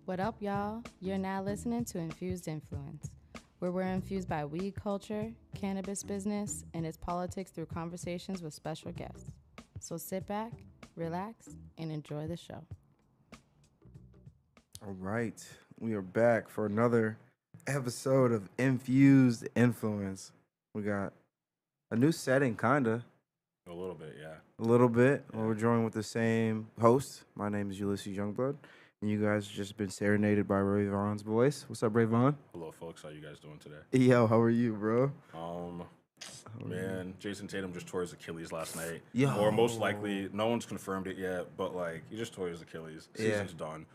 What up, y'all? You're now listening to Infused Influence, where we're infused by weed culture, cannabis business, and its politics through conversations with special guests. So sit back, relax, and enjoy the show. All right, we are back for another episode of Infused Influence. We got a new setting, kinda. A little bit, yeah. A little bit. Yeah. Well, we're joined with the same host. My name is Ulysses Youngblood, and you guys just been serenaded by Ray Vaughn's voice. What's up, Ray Vaughn? Hello, folks. How you guys doing today? Yo, how are you, bro? Man, Jason Tatum just tore his Achilles last night. Yo. Or most likely, no one's confirmed it yet, but like he just tore his Achilles. Season's done.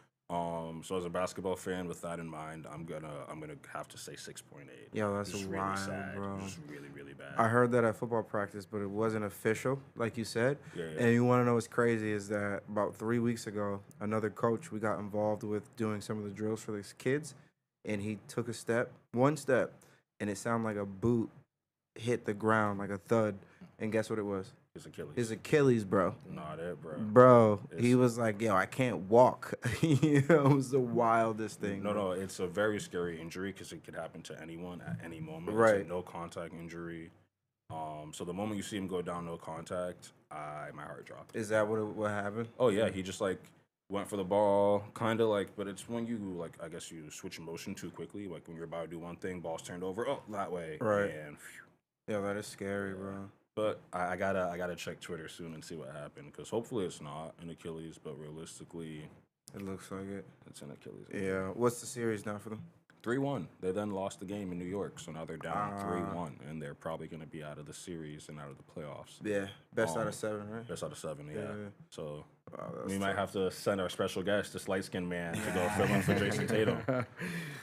So as a basketball fan, with that in mind, I'm gonna have to say 6.8. Yo, that's Just wild, really sad. bro. Just really bad. I heard that at football practice, but it wasn't official, like you said. Yeah. And you want to know what's crazy is that about 3 weeks ago, another coach, we got involved with doing some of the drills for these kids, and he took one step, and it sounded like a boot hit the ground, like a thud. And guess what it was? His Achilles. His Achilles, bro. Not it, bro. Bro, he It's- was like, yo, I can't walk. You know, it was the wildest thing. No, it's a very scary injury because it could happen to anyone at any moment. Right. It's a no contact injury. So the moment you see him go down no contact, my heart dropped. Is that what happened? Oh yeah, he just like went for the ball, kind of like, but it's when you like, I guess you switch motion too quickly. Like when you're about to do one thing, ball's turned over, oh that way, Right. And Yeah, that is scary, bro. but I gotta check Twitter soon and see what happened because hopefully it's not an Achilles, but realistically, It looks like it. it's an Achilles. Yeah. What's the series now for them? 3-1. They then lost the game in New York, so now they're down Ah. 3-1, and they're probably going to be out of the series and out of the playoffs. Yeah. Best out Um, of 7, right? Best out of 7, yeah. Yeah. So Wow, that's we might tough. have to send our special guest, this light-skinned man, to go fill in for Jason Tatum.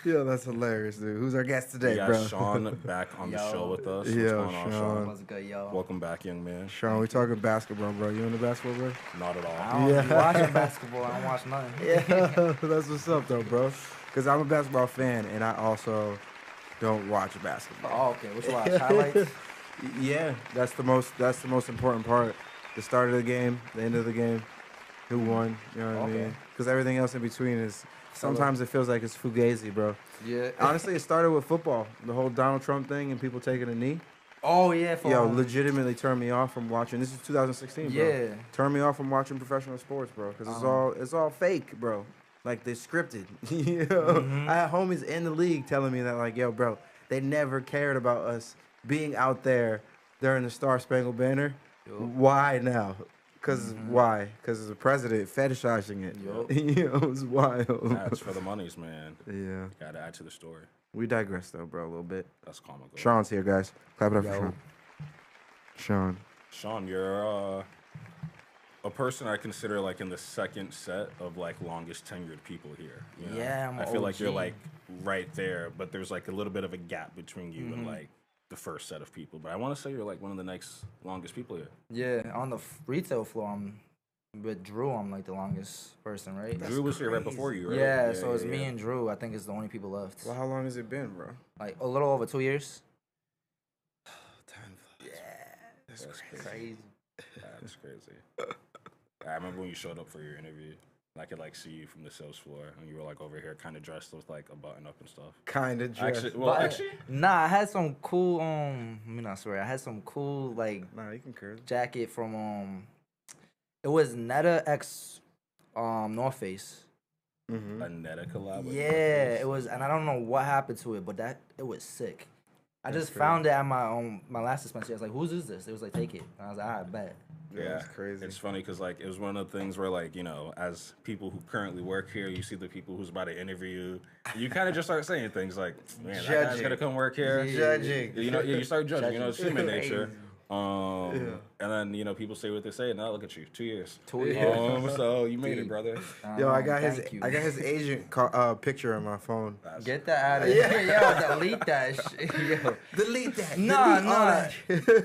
Yo, that's hilarious, dude. Who's our guest We today, got bro? Shawn back on the Yo. show with us. What's Yo, going on, Shawn. Shawn? What's good, yo? Welcome back, young man. Sean, we talking basketball, bro. You into basketball, bro? Not at all. I don't be Yeah. watching basketball. I don't watch nothing. Yeah, that's what's up, though, bro. Because I'm a basketball fan, and I also don't watch basketball. Oh, okay. What you watch? Highlights? Yeah, that's the most important part. The start of the game, the end of the game, who won. You know what I Okay. mean? Because everything else in between is sometimes it feels like it's fugazi, bro. Yeah. Honestly, it started with football. The whole Donald Trump thing and people taking a knee. Oh yeah. For, Yo, legitimately turned me off from watching. This is 2016, bro. Yeah. Turned me off from watching professional sports, bro. Because it's all fake, bro. Like they're scripted. You know? I had homies in the league telling me that, like, yo, bro, they never cared about us being out there during the Star Spangled Banner. Yup. Why now? Because why? Because the president fetishizing it. Yup. You know, it's wild. That's for the monies, man. Yeah. Got to add to the story. We digress though, bro, a little bit. That's comical. Sean's here, guys. Clap it up for Yo. Sean. Sean. Shawn, you're a person I consider like in the second set of like longest tenured people here. You know? Yeah, I'm I feel like you're OG. like right there, but there's like a little bit of a gap between you and like the first set of people. But I want to say you're like one of the next longest people here. Yeah. On the retail floor, I'm with Drew. I'm like the longest person, right? Drew was here right before you, right? Yeah. So it's yeah. me and Drew. I think it's the only people left. Well, how long has it been, bro? Like a little over 2 years. Time flies. That's crazy. Crazy. That's crazy. I remember when you showed up for your interview. I could like see you from the sales floor, and you were like over here, kind of dressed with like a button up and stuff. Kind of dressed. Actually, well, But- actually, Nah, I had some cool. Let me not swear. I had some cool like Nah, you can curse. jacket from It was Netta X North Face. Mm-hmm. a Netta collab. with Yeah, Infused. it was, and I don't know what happened to it, but it was sick. I That's just crazy. found it at my last dispensary. I was like, "Whose is this?" It was like, "Take it." And I was like, "I bet." Yeah, that's crazy. It's funny because like it was one of the things where like, you know, as people who currently work here, you see the people who's about to interview you, you kind of just start saying things like, man, that guy's Judging. gonna come work here. Judging. You know, you start judging. You know, it's human Crazy. nature. And then you know people say what they say, and now look at you, 2 years. 2 years. So you made it, Deep. brother. Yo, I got his Thank you. agent picture on my phone. Get that out of here. Yo, delete that shit. Yo. Delete that. Nah, delete all nah.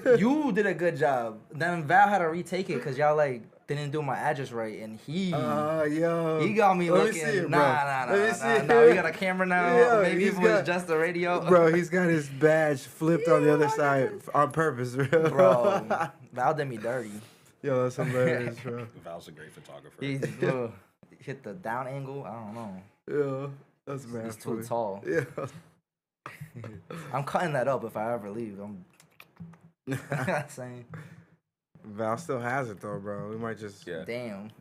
that. You did a good job. Then Val had to retake it because y'all like didn't do my address right, and Yo. he got me Let looking. see it, bro. Nah. Let me see it. We got a camera now. Yeah, Maybe he's if it was got- just the radio. Bro, he's got his badge flipped on the other side on purpose, bro. Bro, Val did me dirty. Yo, that's hilarious, bro. Val's a great photographer. He hit the down angle. I don't know. Yeah, that's mad He's too funny. tall. Yeah. I'm cutting that up if I ever leave. I'm saying, Val still has it though, bro. We might just damn,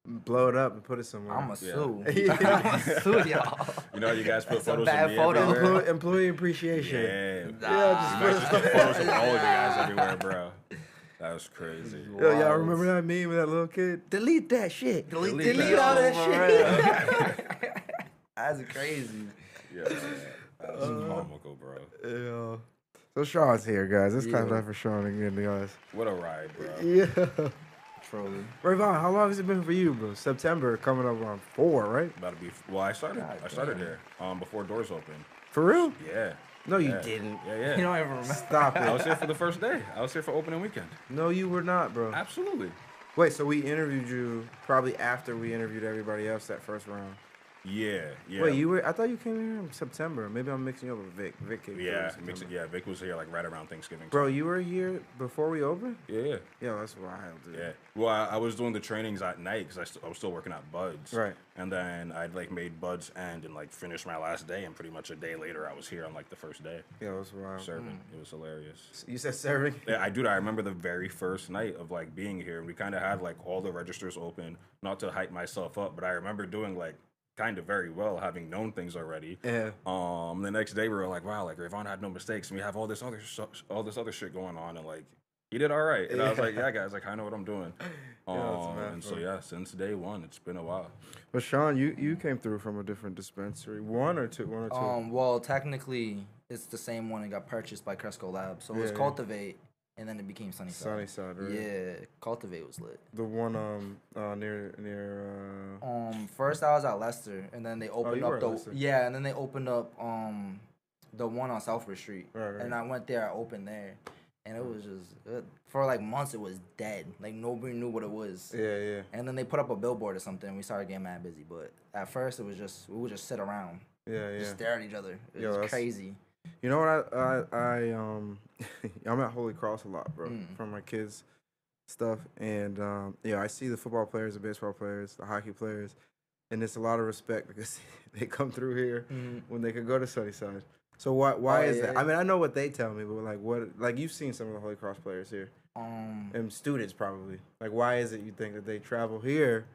blow it up and put it somewhere. I'm a sue. Yeah. I'm a sue y'all. You know, you guys put That's a photos bad of me photo. everywhere. Employee appreciation. Yeah. Yeah, You might just put photos of all of you guys everywhere, bro. That was crazy. Yo, y'all remember that meme with that little kid? Delete that shit. Delete all that shit. That's crazy. Yeah, that was comical, bro. Yeah. So Sean's here, guys. Let's clap that for Shawn again, guys. What a ride, bro. Yeah. Truly. Rayvon, how long has it been for you, bro? September coming up on 4, right? About to be. Well, I started here before doors opened. For real? Yeah. No, you didn't. Yeah. You don't even remember. Stop I was it. here for the first day. I was here for opening weekend. No, you were not, bro. Absolutely. Wait, so we interviewed you probably after we interviewed everybody else that first round. Yeah. Wait, you were? I thought you came here in September. Maybe I'm mixing you up with Vic. Vic came through in September. Vic was here like right around Thanksgiving. Bro, you were here before we opened? Yeah. Yo, that's wild, dude. Yeah. Well, I was doing the trainings at night because I was still working at Buds. Right. And then I'd like made Buds end and like finished my last day, and pretty much a day later I was here on like the first day Yo, that's wild. serving. It was hilarious. You said serving? Yeah, I remember the very first night of like being here. We kind of had like all the registers open, not to hype myself up, but I remember doing like kind of very well, having known things already. Yeah. The next day we were like, wow, like Rayvon had no mistakes, and we have all this other shit going on, and like he did all right. And I was like, yeah, guys, like I know what I'm doing. And so yeah, since day one, it's been a while. But Shawn, you came through from a different dispensary, one or two. Well, technically, it's the same one that got purchased by Cresco Labs. So it was Cultivate, and then it became Sunnyside. Sunnyside, right? Yeah, Cultivate was lit. The one near. First I was at Leicester, and then they opened up Leicester. and then they opened up the one on Southwood Street, Right. and I went there. I opened there, and it was just for like months it was dead. Like nobody knew what it was. Yeah. And then they put up a billboard or something. We started getting mad busy, but at first it was just we would just sit around, just stare at each other. It was crazy. You know what? I'm at Holy Cross a lot, bro, for my kids' stuff, and I see the football players, the baseball players, the hockey players, and it's a lot of respect because they come through here when they could go to Sunnyside. So why is that? I mean, I know what they tell me, but like you've seen some of the Holy Cross players here, and students probably. Like, why is it you think that they travel here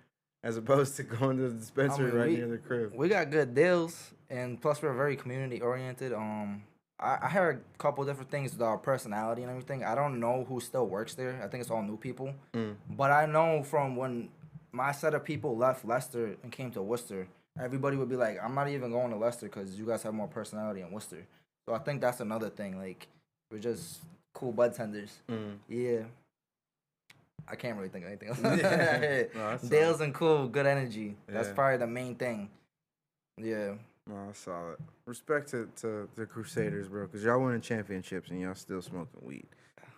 as opposed to going to the dispensary near the crib? We got good deals, and plus we're very community oriented. I heard a couple different things with our personality and everything. I don't know who still works there. I think it's all new people. But I know from when my set of people left Leicester and came to Worcester, everybody would be like, I'm not even going to Leicester because you guys have more personality in Worcester. So I think that's another thing. Like, we're just cool bud tenders. Yeah. I can't really think of anything else. No, Dale's and cool, good energy. That's probably the main thing. Yeah. No, that's solid. Respect to the Crusaders, bro, because y'all winning championships and y'all still smoking weed.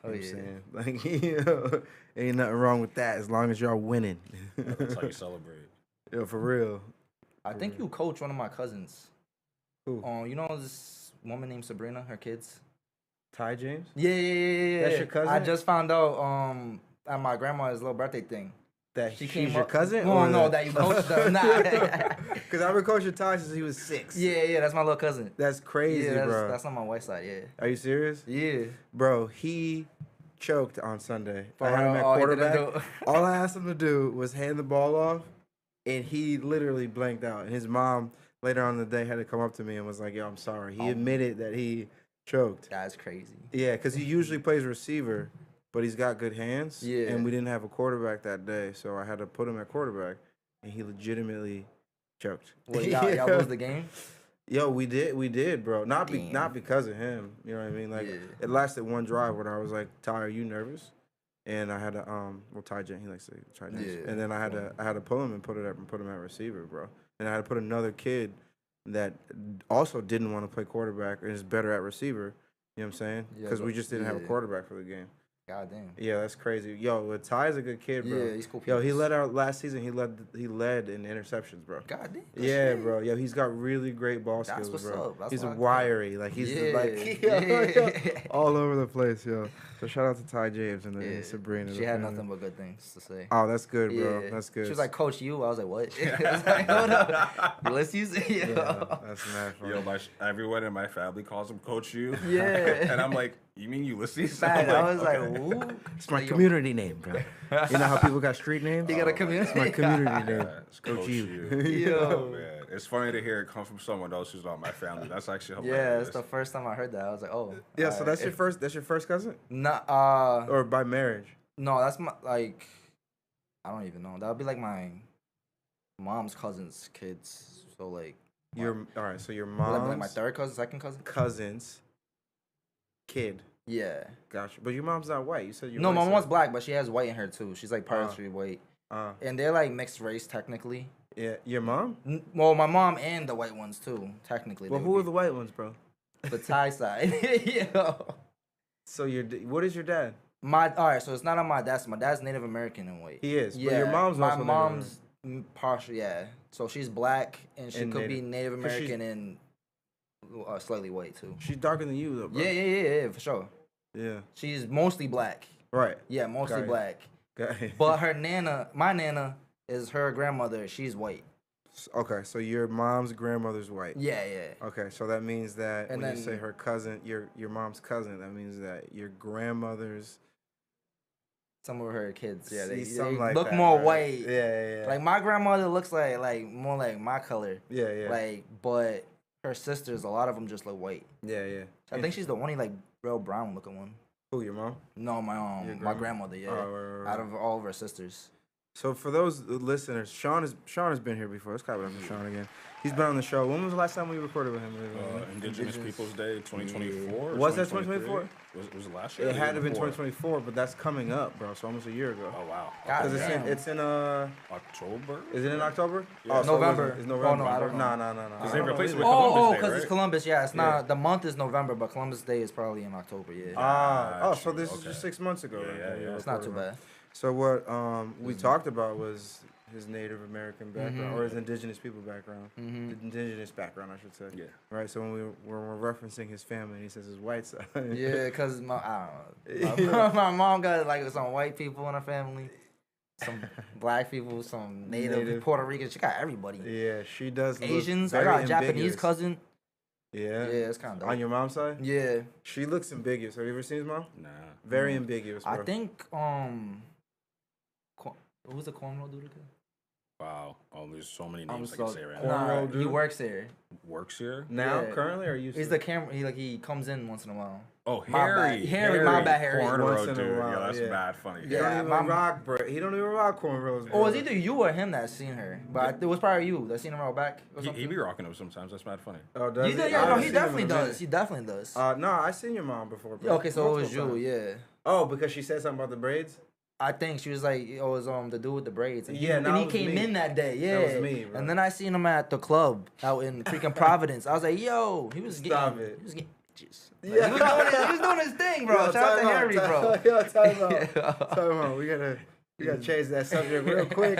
You know what I'm saying? Like, ain't nothing wrong with that as long as y'all winning. That's how you celebrate. Yo, for real. I think you coach one of my cousins. Who? You know this woman named Sabrina, her kids? Ty James? Yeah. That's your cousin? I just found out at my grandma's little birthday thing. That She's your cousin? Oh, no, that you coached her. Nah. Because I've been coaching Ty since he was 6. Yeah, that's my little cousin. That's crazy, bro. That's on my wife's side, yeah. Are you serious? Yeah. Bro, he choked on Sunday. For I had him at real? Oh, he quarterback. didn't do it. All I asked him to do was hand the ball off, and he literally blanked out. And his mom, later on in the day, had to come up to me and was like, yo, I'm sorry. He admitted that he choked. That's crazy. Yeah, because he usually plays receiver, but he's got good hands. Yeah. And we didn't have a quarterback that day, so I had to put him at quarterback, and he legitimately choked. Well, y'all lose the game? Yo, we did, bro. Not because of him. You know what I mean? Like, it lasted one drive where I was like, Ty, are you nervous? And I had to Ty Jen, he likes to try James. Yeah. And then I had to pull him and put him at receiver, bro. And I had to put another kid that also didn't want to play quarterback and is better at receiver. You know what I'm saying? Because we just didn't have a quarterback for the game. God damn. Yeah, that's crazy. Yo, Ty's a good kid, bro. Yeah, he's cool. Yo, he led out last season. He led in interceptions, bro. God damn. Yeah, shit. bro. Yo, he's got really great ball That's skills, what's bro. up. That's He's what I wiry, like he's all over the place, yo. So shout out to Ty James and Sabrina. She had nothing but good things to say. Oh, that's good, bro. Yeah. That's good. She was like, Coach, you. I was like, what? I was like, hold up. Ulysses? yeah, that's mad funny. Yo, everyone in my family calls him Coach U. Yeah. And I'm like, you mean Ulysses? Fact, I was okay. like, ooh. It's my community name, bro. You know how people got street names? You got a community? It's my community name. Yeah, it's Coach U. Yo. Man, it's funny to hear it come from someone else who's not my family. That's actually Yeah, hilarious. it's the first time I heard that. I was like, oh. Yeah, so that's your first. That's your first cousin, Nah, or by marriage? no, that's my like. I don't even know. That would be like my mom's cousin's kids. So like. Your all right. So your Would mom's that be like my third cousin, second cousin? cousin's kid. Yeah. Gotcha. But your mom's not white. You said your No, my white mom's side. black, but she has white in her too. She's like partially white, and they're like mixed race technically. Yeah, your mom. Well, my mom and the white ones too, technically. Well, who are the white ones, bro? the Thai side? Yo. So what is your dad? All right, so it's not on my dad's. My dad's Native American and white. He is. Yeah, But your mom's my also mom's partial. Yeah, so she's black and she And could be Native- Native 'cause she's- American and slightly white too. She's darker than you, though, bro. Yeah, for sure. Yeah. She's mostly black. Right. Yeah, mostly Got it. black. Got it. But her nana, my nana, is her grandmother. She's white. Okay, so your mom's grandmother's white. Yeah, yeah. Okay, so that means that And when you then- say her cousin, your mom's cousin, that means that your grandmother's. Some of her kids, yeah, they something like look that, more right? white. Yeah. Like my grandmother looks like more like my color. Yeah. Like, but her sisters, a lot of them just look white. Yeah. I think she's the only like real brown looking one. Who, your mom? No, my Your my grandmother, yeah. Oh, right. Out of all of her sisters. So for those listeners, Shawn has been here before. Let's clap it up for Shawn again. He's been on the show. When was the last time we recorded with him? Indigenous Peoples Day 2024. Was that 2024? Was it last year? It had to have been before? 2024, but that's coming up, bro. So almost a year ago. Oh wow. God Because damn. it's in October. Is it in October? Yeah. Oh, so November. It's November. Oh, no, I don't know. No. Because they replaced it with Oh, Columbus Day, because it's right? Columbus. Yeah, it's not. Yeah. The month is November, but Columbus Day is probably in October. Yeah, So this is Okay. just 6 months ago. Yeah, right? yeah, when we yeah. it's not too recorded. bad. So what we talked about was his Native American background, or his indigenous people background. Indigenous background, I should say. Yeah. Right. So when we're referencing his family, he says his white side. Yeah, because I don't know. My mom got like some white people in her family, some black people, some native Puerto Ricans. She got everybody. Yeah, she does. look Asians. I very got a Japanese ambiguous. cousin. Yeah. Yeah, it's kind of dope. On your mom's side? Yeah, She looks ambiguous. Have you ever seen his mom? Nah. Very ambiguous, bro. I think who's the cornrow dude again? Wow. Oh, there's so many I'm names I so can say right Cornrow now. nah, he dude? works there. Works here. Now, Yeah. currently, or used He's to? the camera. He comes in once in a while. Oh, My bad. Harry. Harry, my bad, Harry. Once Cornrow in a dude. while, Yeah, that's yeah. mad funny. He Yeah, don't even my- rock, bro. He don't even rock cornrows, bro. Or it was either you or him that seen her, but it was probably you that seen her out back or something. He be rocking them sometimes. That's mad funny. Oh, does He he? does, I yeah, no, haven't he seen him definitely in a minute. does. He definitely does. No, I seen your mom before, bro. Okay, so it was Multiple you, times. yeah. Oh, because she said something about the braids? I think she was like, it was the dude with the braids. And Yeah, and no, he it was came me. in that day, yeah. That was me, bro. And then I seen him at the club out in freaking Providence. I was like, yo, he was getting, Stop it. he was getting bitches. Like, Yeah. he was doing his thing, bro. Yo, Shout out to time Harry, bro. Yo, time out. Yeah. Time out. We gotta change that subject real quick.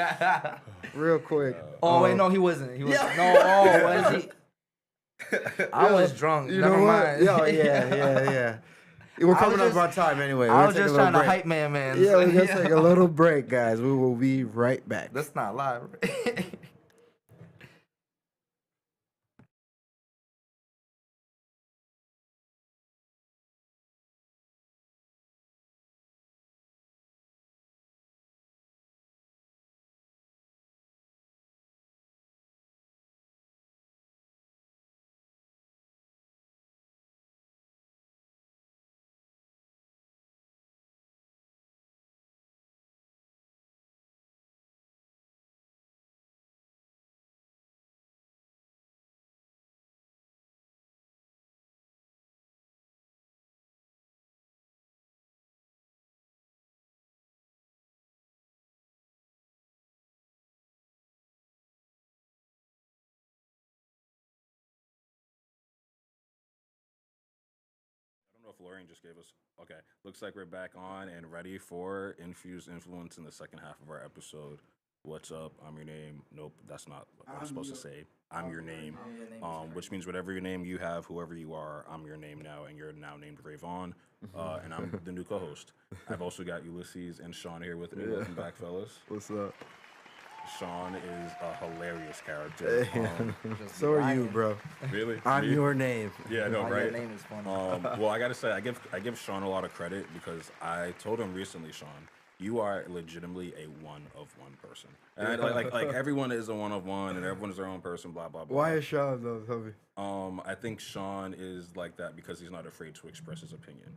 Real quick. Oh wait, no, he wasn't. He was Yeah. no. Oh, was he? I was drunk. You Never know what? mind. Yo, yeah. We're I coming was up just- on time anyway. I We're was gonna just take a trying to little break. hype man. Yeah, we're gonna take a little break, guys. We will be right back. That's not live. Florian just gave us. Okay, looks like we're back on and ready for Infused Influence in the second half of our episode. What's up? I'm your name. Nope, that's not what I'm supposed to say. I'm your name, which means whatever your name you have, whoever you are, I'm your name now, and you're now named Rayvon, and I'm the new co-host. I've also got Ulysses and Shawn here with me. Welcome back, fellas. What's up? Shawn is a hilarious character. So are you, bro. Really? I'm Me? your name. Yeah, no, right? Your name is funny. Well, I gotta say, I give Shawn a lot of credit because I told him recently, Shawn, you are legitimately a one of one person. And like everyone is a one of one, and everyone is their own person. Blah blah blah. Why is Shawn though? Tell me. I think Shawn is like that because he's not afraid to express his opinion.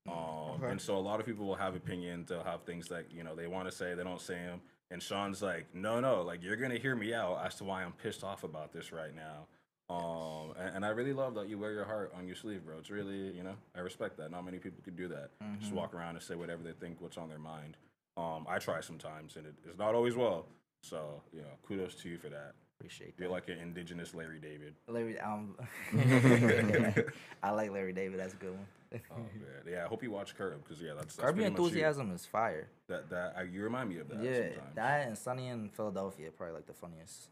And so a lot of people will have opinions. They'll have things that they want to say, they don't say them. And Shawn's like, no, like you're gonna hear me out as to why I'm pissed off about this right now. And I really love that you wear your heart on your sleeve, bro. It's really, I respect that. Not many people could do that. Just walk around and say whatever they think, what's on their mind. I try sometimes, and it's not always well. So, kudos to you for that. Appreciate that. You're like an indigenous Larry David. I like Larry David. That's a good one. Oh man, yeah. I hope you watch Curb because that's Curb Your Enthusiasm is fire. You remind me of that. Yeah, sometimes. that and Sunny in Philadelphia probably like the funniest.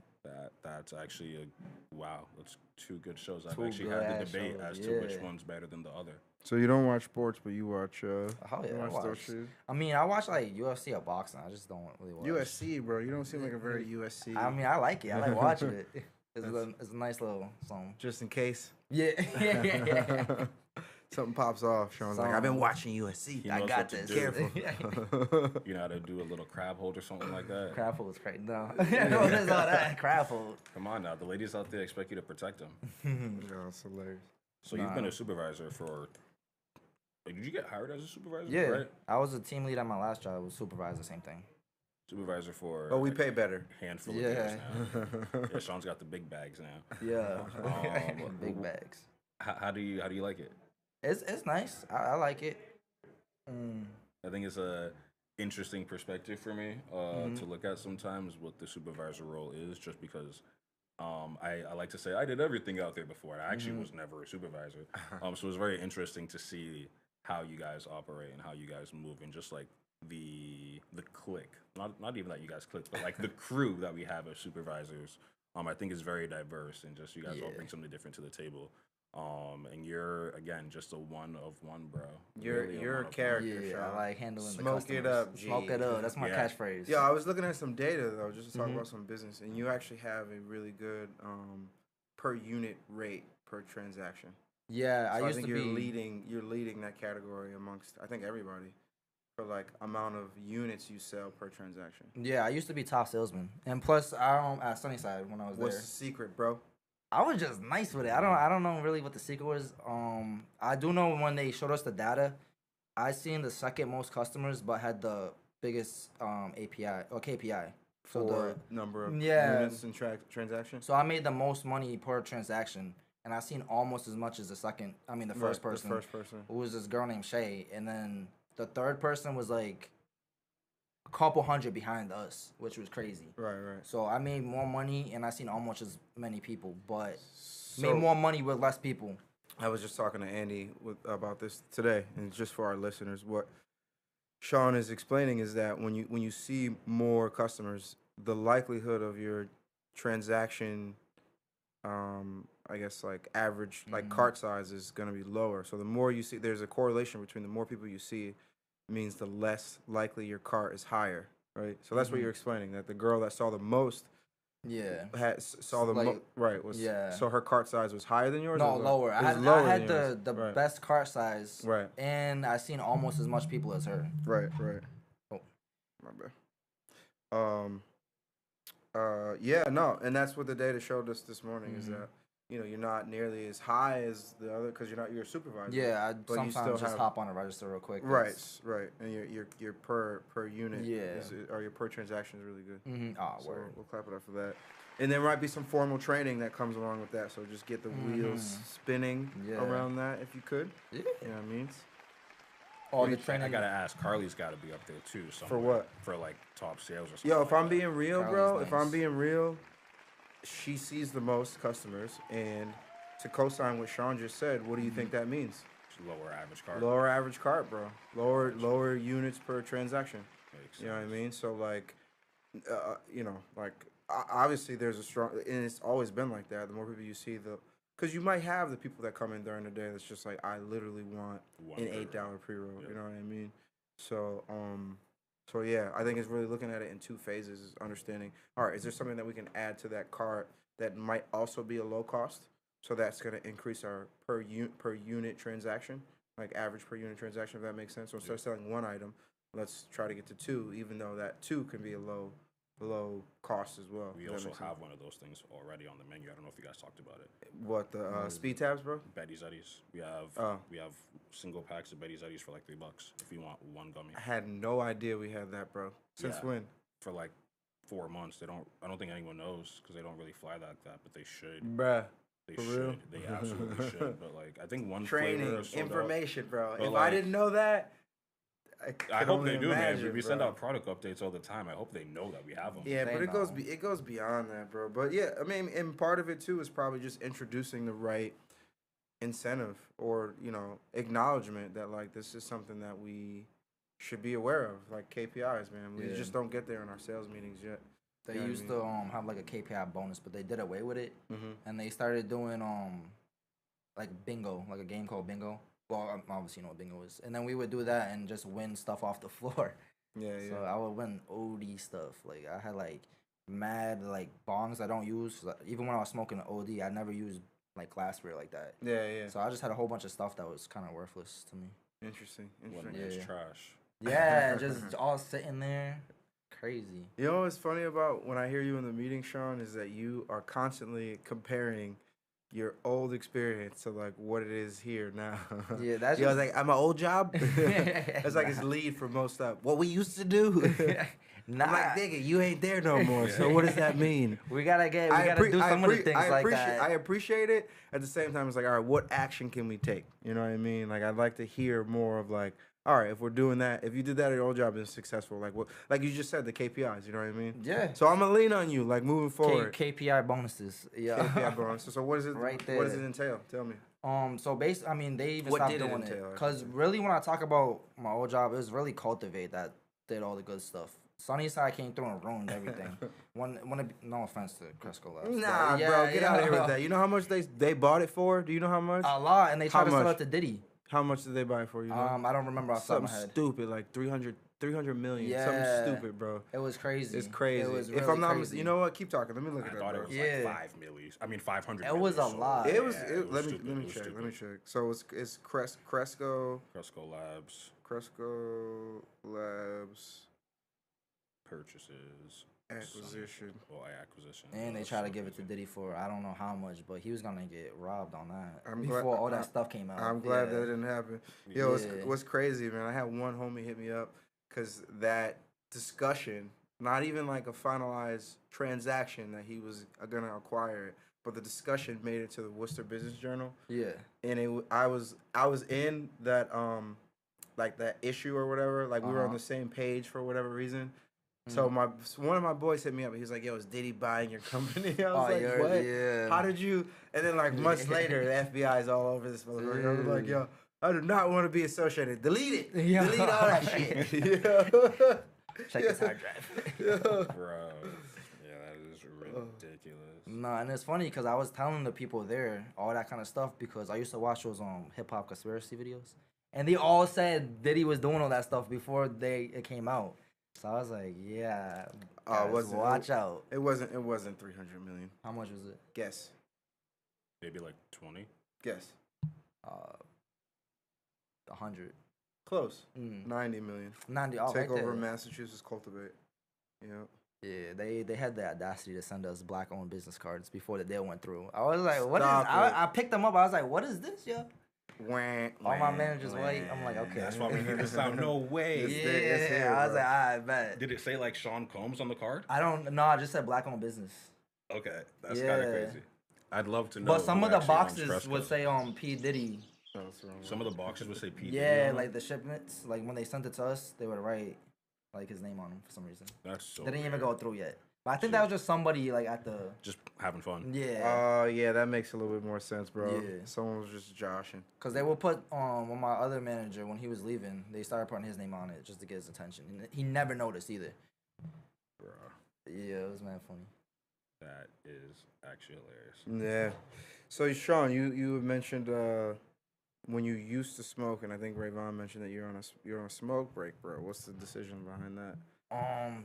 That's actually wow. That's two good shows. I've Two actually had the debate shows, as to which one's better than the other. So you don't watch sports, but you watch. Oh yeah, I watch like UFC or boxing. I just don't really watch USC, bro. You don't seem like a very USC. I mean, I like it. I like watching it. It's a nice little song. Just in case. Yeah. Something pops off. Sean's like, I've been watching USC. I got this. Careful. You know how to do a little crab hold or something like that? Crab hold is crazy. No. What is all that? Crab hold. Come on now. The ladies out there expect you to protect them. Yeah, it's hilarious. So you've been a supervisor for... Did you get hired as a supervisor? Yeah. Right? I was a team lead at my last job. I was supervisor, same thing. Supervisor for... Oh, we pay better. Handful of years now. Yeah, Sean's got the big bags now. Yeah. Big bags. How do you like it? It's nice. I like it. I think it's a interesting perspective for me to look at sometimes what the supervisor role is, just because I like to say I did everything out there before, and I actually was never a supervisor. So it was very interesting to see how you guys operate and how you guys move, and just like the clique. Not even that you guys clique, but like the crew that we have as supervisors. I think is very diverse, and just you guys all bring something different to the table. And you're again just a one of one, bro. You're a character. Yeah, I like handling the customers. It up, G. Smoke it up. That's my catchphase. Yeah, I was looking at some data though, just to talk about some business, and you actually have a really good per unit rate per transaction. Yeah, so I used to be You're leading that category amongst I think everybody for like amount of units you sell per transaction. Yeah, I used to be top salesman, and plus at Sunnyside when I was What's there. the secret, bro? I was just nice with it. I don't know really what the secret was. I do know when they showed us the data, I seen the second most customers, but had the biggest API or KPI. So for the number of units and transactions. So I made the most money per transaction, and I seen almost as much as the first person. The first person. Who was this girl named Shay, and then the third person was like a couple hundred behind us, which was crazy. Right. So I made more money, and I seen almost as many people, but made more money with less people. I was just talking to Andy about this today, and just for our listeners, what Shawn is explaining is that when you see more customers, the likelihood of your transaction, I guess like average like cart size is going to be lower. So the more you see, there's a correlation between the more people you see, means the less likely your cart is higher, right? So that's what you're explaining, that the girl that saw the most so her cart size was higher than yours? No, lower. I had the best cart size, right? And I seen almost as much people as her. Right. Oh, my bad. And that's what the data showed us this morning is that you're not nearly as high as the other because you're a supervisor. Yeah, I sometimes just hop on a register real quick. Right, and your per unit, or your per transaction is really good. Word. We'll clap it up for that. And there might be some formal training that comes along with that, so just get the wheels spinning around that if you could. Yeah, you know what I mean. The training. I gotta ask. Carly's got to be up there too. Somewhere. For what? For like top sales or something. Yo, if I'm being real, bro, if I'm being real. She sees the most customers, and to co-sign what Shawn just said, what do you think that means? lower average cart. Lower average cart, bro. Lower units per transaction. Makes You know what I sense. mean? So like, you know, like obviously there's a strong, and it's always been like that. The more people you see, because you might have the people that come in during the day that's just like, I literally want One an pre-roll. $8 pre-roll. Yep. You know what I mean? So so yeah, I think it's really looking at it in two phases. Is understanding, all right, is there something that we can add to that cart that might also be a low cost? So that's going to increase our per unit transaction, like average per unit transaction, if that makes sense. So instead of selling one item, let's try to get to two, even though that two can be a low cost as well. We if that also makes sense. have one of those things already on the menu. I don't know if you guys talked about it. What the speed tabs, bro? Betty's Eddies. We have single packs of Betty's Eddies for like $3 if you want one gummy. I had no idea we had that, bro. Since Yeah. when? For like 4 months. I don't think anyone knows because they don't really fly like that, but they should. Bruh. They For should. real? They absolutely should. But like, I think one Training, flavor is sold out. information, bro. But If I like- didn't know that, I hope they do, imagine, man. We send bro. out product updates all the time. I hope they know that we have them. Yeah, They but know. it goes beyond that, bro. But yeah, I mean, and part of it too is probably just introducing the right incentive or acknowledgement that like this is something that we should be aware of, like KPIs, man. We Yeah. just don't get there in our sales meetings yet. They You know what I used to have like a KPI bonus, but they did away with it, Mm-hmm. and they started doing like bingo, like a game called bingo. Well, obviously you know what bingo is, and then we would do that and just win stuff off the floor. Yeah, yeah. So I would win OD stuff. Like I had like mad like bongs I don't use. Even when I was smoking OD, I never used like glassware like that. Yeah, yeah. So I just had a whole bunch of stuff that was kind of worthless to me. Interesting. When Interesting. it's Yeah. trash. Yeah, just all sitting there, crazy. You know what's funny about when I hear you in the meeting, Shawn, is that you are constantly comparing your old experience to like what it is here now. Yeah, that's I was just- like, I'm an old job. It's like his lead for most stuff. What we used to do. Nah, I'm like, nigga, you ain't there no more. So what does that mean? we gotta do some of the things like that. I appreciate it. At the same time, it's like, all right, what action can we take? You know what I mean? Like, I'd like to hear more of like, all right, if we're doing that, if you did that at your old job and it's successful, like what, like you just said, the KPIs. You know what I mean? Yeah. So I'm gonna lean on you, like moving forward. KPI bonuses. Yeah. KPI bonus. So what is it? Right What does there. it entail? Tell me. So I mean, they even What stopped did it doing entail, it because actually? really, when I talk about my old job, it was really Cultivate that did all the good stuff. Sunnyside came through and ruined everything. No offense to Cresco Labs. Nah, but bro, get out of here with yeah. that. You know how much they bought it for? Do you know how much? A lot, and they How tried to sell much? it to Diddy. How much did they buy it for? You know? I don't remember off the top of Something my head. stupid, like 300 million. Yeah. Something stupid, bro. It was crazy. It's crazy. It was if really I'm not, crazy. you know what? Keep talking. Let me look I at that. thought Bro. it was Yeah. like 5 million. I mean, 500 It was million a sold. lot. It was. Yeah, It, let me stupid. let me It was check. stupid. Let me check. So it's Cresco Labs Purchases. acquisition. Well, acquisition. And they tried to give it to Diddy for I don't know how much, but he was gonna get robbed on that I'm before glad- all that stuff came out. I'm glad Yeah. that didn't happen. Yo, Yeah. what's crazy, man? I had one homie hit me up because that discussion, not even like a finalized transaction that he was gonna acquire it, but the discussion made it to the Worcester Business Journal, Yeah. and I was in that like that issue or whatever. Like we were on Uh-huh. the same page for whatever reason. So one of my boys hit me up. He was like, "Yo, is Diddy buying your company?" I was like, you're- "What? yeah. How did you?" And then like months later, the FBI is all over this motherfucker. I was like, "Yo, I do not want to be associated. Delete it. Yeah. Delete all that shit." Yeah. Check his hard drive. Bro. Yeah, that is ridiculous. No, and it's funny because I was telling the people there all that kind of stuff because I used to watch those hip hop conspiracy videos, and they all said Diddy was doing all that stuff before it came out. So I was like, yeah, guys, watch out. It wasn't 300 million. How much was it? Guess. Maybe like 20. Guess. 100. Close. Mm. 90 million. 90. Oh, Take right over there. Massachusetts Cultivate. Yeah. Yeah, they had the audacity to send us black-owned business cards before the deal went through. I was like, what is? Stop it. I picked them up. I was like, what is this, yo? Wah, All my wah, managers wah. white. I'm like, okay. That's why we hear this sound. No way. It's Yeah, there, it's here, I was bro. like, I bet. Did it say like Shawn Combs on the card? I don't know. I just said black-owned business. Okay, that's Yeah. kind of crazy. I'd love to know. But some who of the actually owns boxes Cresco. would say P Diddy. Oh, what's wrong with Some of the boxes would say P. Diddy Yeah, on like them. the shipments, like when they sent it to us, they would write like his name on them for some reason. That's so. They didn't even weird. go through yet. But I think that was just somebody like at the Just having fun. yeah. Yeah, that makes a little bit more sense, bro. Yeah. Someone was just joshing. Cause they would put when my other manager when he was leaving, they started putting his name on it just to get his attention. And he never noticed either. Bro, Yeah, it was mad funny. that is actually hilarious. Yeah. So Shawn, you had mentioned when you used to smoke, and I think Rayvon mentioned that you're on a smoke break, bro. What's the decision behind that?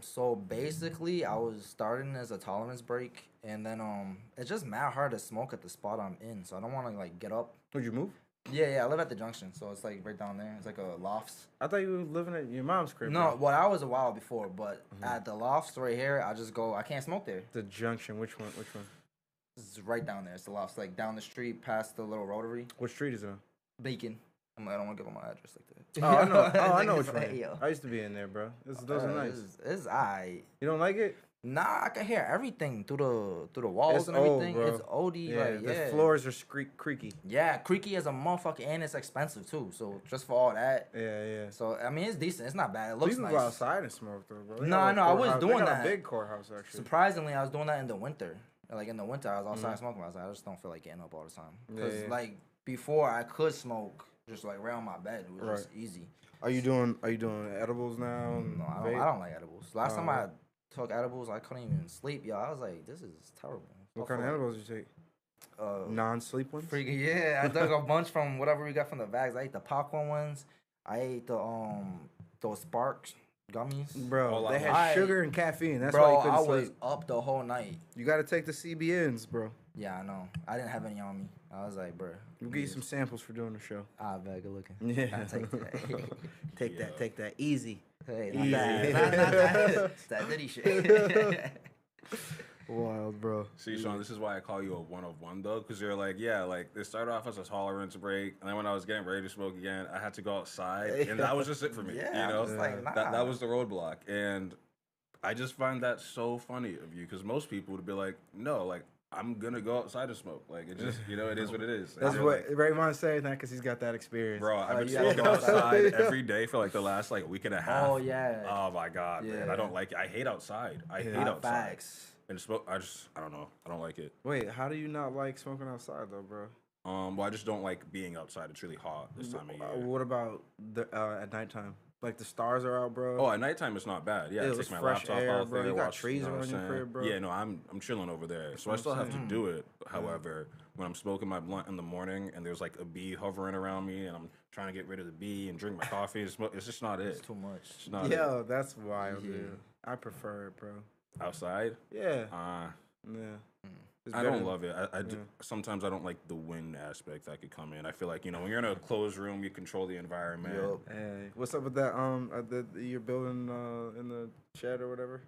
So basically, I was starting as a tolerance break, and then it's just mad hard to smoke at the spot I'm in, so I don't want to like get up. Would you move? Yeah, I live at the junction, so it's like right down there. It's like a lofts. I thought you were living at your mom's crib. No, bro. well, I was a while before, but at the lofts right here, I just go. I can't smoke there. The junction. Which one? It's right down there. It's the lofts, like down the street past the little rotary. What street is it on? Bacon. I don't want to give them my address like that. Oh, I know. Oh, I know Niggas which like, one. yo. I used to be in there, bro. Those are nice. It's alright. You don't like it? Nah, I can hear everything through the walls It's and old, everything. bro. It's oldie, like the yeah. floors are creaky. Yeah, creaky as a motherfucker, and it's expensive too. So just for all that. Yeah. So I mean, it's decent. It's not bad. It So looks you can nice. go outside and smoke, though, bro. They No, got a I know, I was courthouse. They doing got that. A big courthouse, actually. Surprisingly, I was doing that in the winter. Like in the winter, I was outside smoking outside. I just don't feel like getting up all the time. Because Yeah. like before, I could smoke just like around my bed. It was just easy. Are you doing edibles now? No, I Vape? don't like edibles. Last time I took edibles, I couldn't even sleep. Yo, I was like, this is terrible. What kind of edibles did you take? Non-sleep ones? Freaking yeah, I took a bunch from whatever we got from the bags. I ate the popcorn ones. I ate the those Sparks gummies. Bro, they had I- sugar and caffeine. That's Bro, why you I couldn't was sleep. up the whole night. You got to take the CBNs, bro. Yeah, I know. I didn't have any on me. I was like, bro. We'll get you some samples for doing the show. Ah, bad, good looking. Yeah. I'll take that. Take that. Easy. Hey, not Easy. that. Not that. It's that Diddy shit. Wild, bro. See, Shawn, this is why I call you a one of one though, because you're like, yeah, like it started off as a tolerance break, and then when I was getting ready to smoke again, I had to go outside, and that was just it for me. Yeah, you know, I'm just like, nah. that was the roadblock, and I just find that so funny of you, because most people would be like, no, like I'm gonna go outside and smoke, like it just, you know, it is what it is. That's And what like, Rayvon's saying that because he's got that experience. bro, I've been yeah. smoking outside every day for like the last like week and a half. Oh, yeah. Oh my god, man, Yeah. I don't like it. I hate outside. I hate Yeah. outside. Facts. And smoke, I don't know. I don't like it. Wait, how do you not like smoking outside though, bro? Well, I just don't like being outside. It's really hot this time of year. What about at nighttime? Like the stars are out, bro. Oh, at nighttime it's not bad. Yeah, Yeah, I it's take my fresh laptop air, out bro. there. You got watch, trees you know around what I'm your saying? crib, bro. Yeah, no, I'm chilling over there, so I what still I'm have to saying. do it. However, when I'm smoking my blunt in the morning and there's like a bee hovering around me and I'm trying to get rid of the bee and drink my coffee and smoke, it's just not it. It's too much. It's not it. Yo, that's wild, Yeah. dude. I prefer it, bro. Outside, Yeah. yeah. It's I better don't than- love it. Sometimes I don't like the wind aspect that could come in. I feel like, you know, when you're in a closed room, you control the environment. Yup. Hey, what's up with that? You're building in the shed or whatever.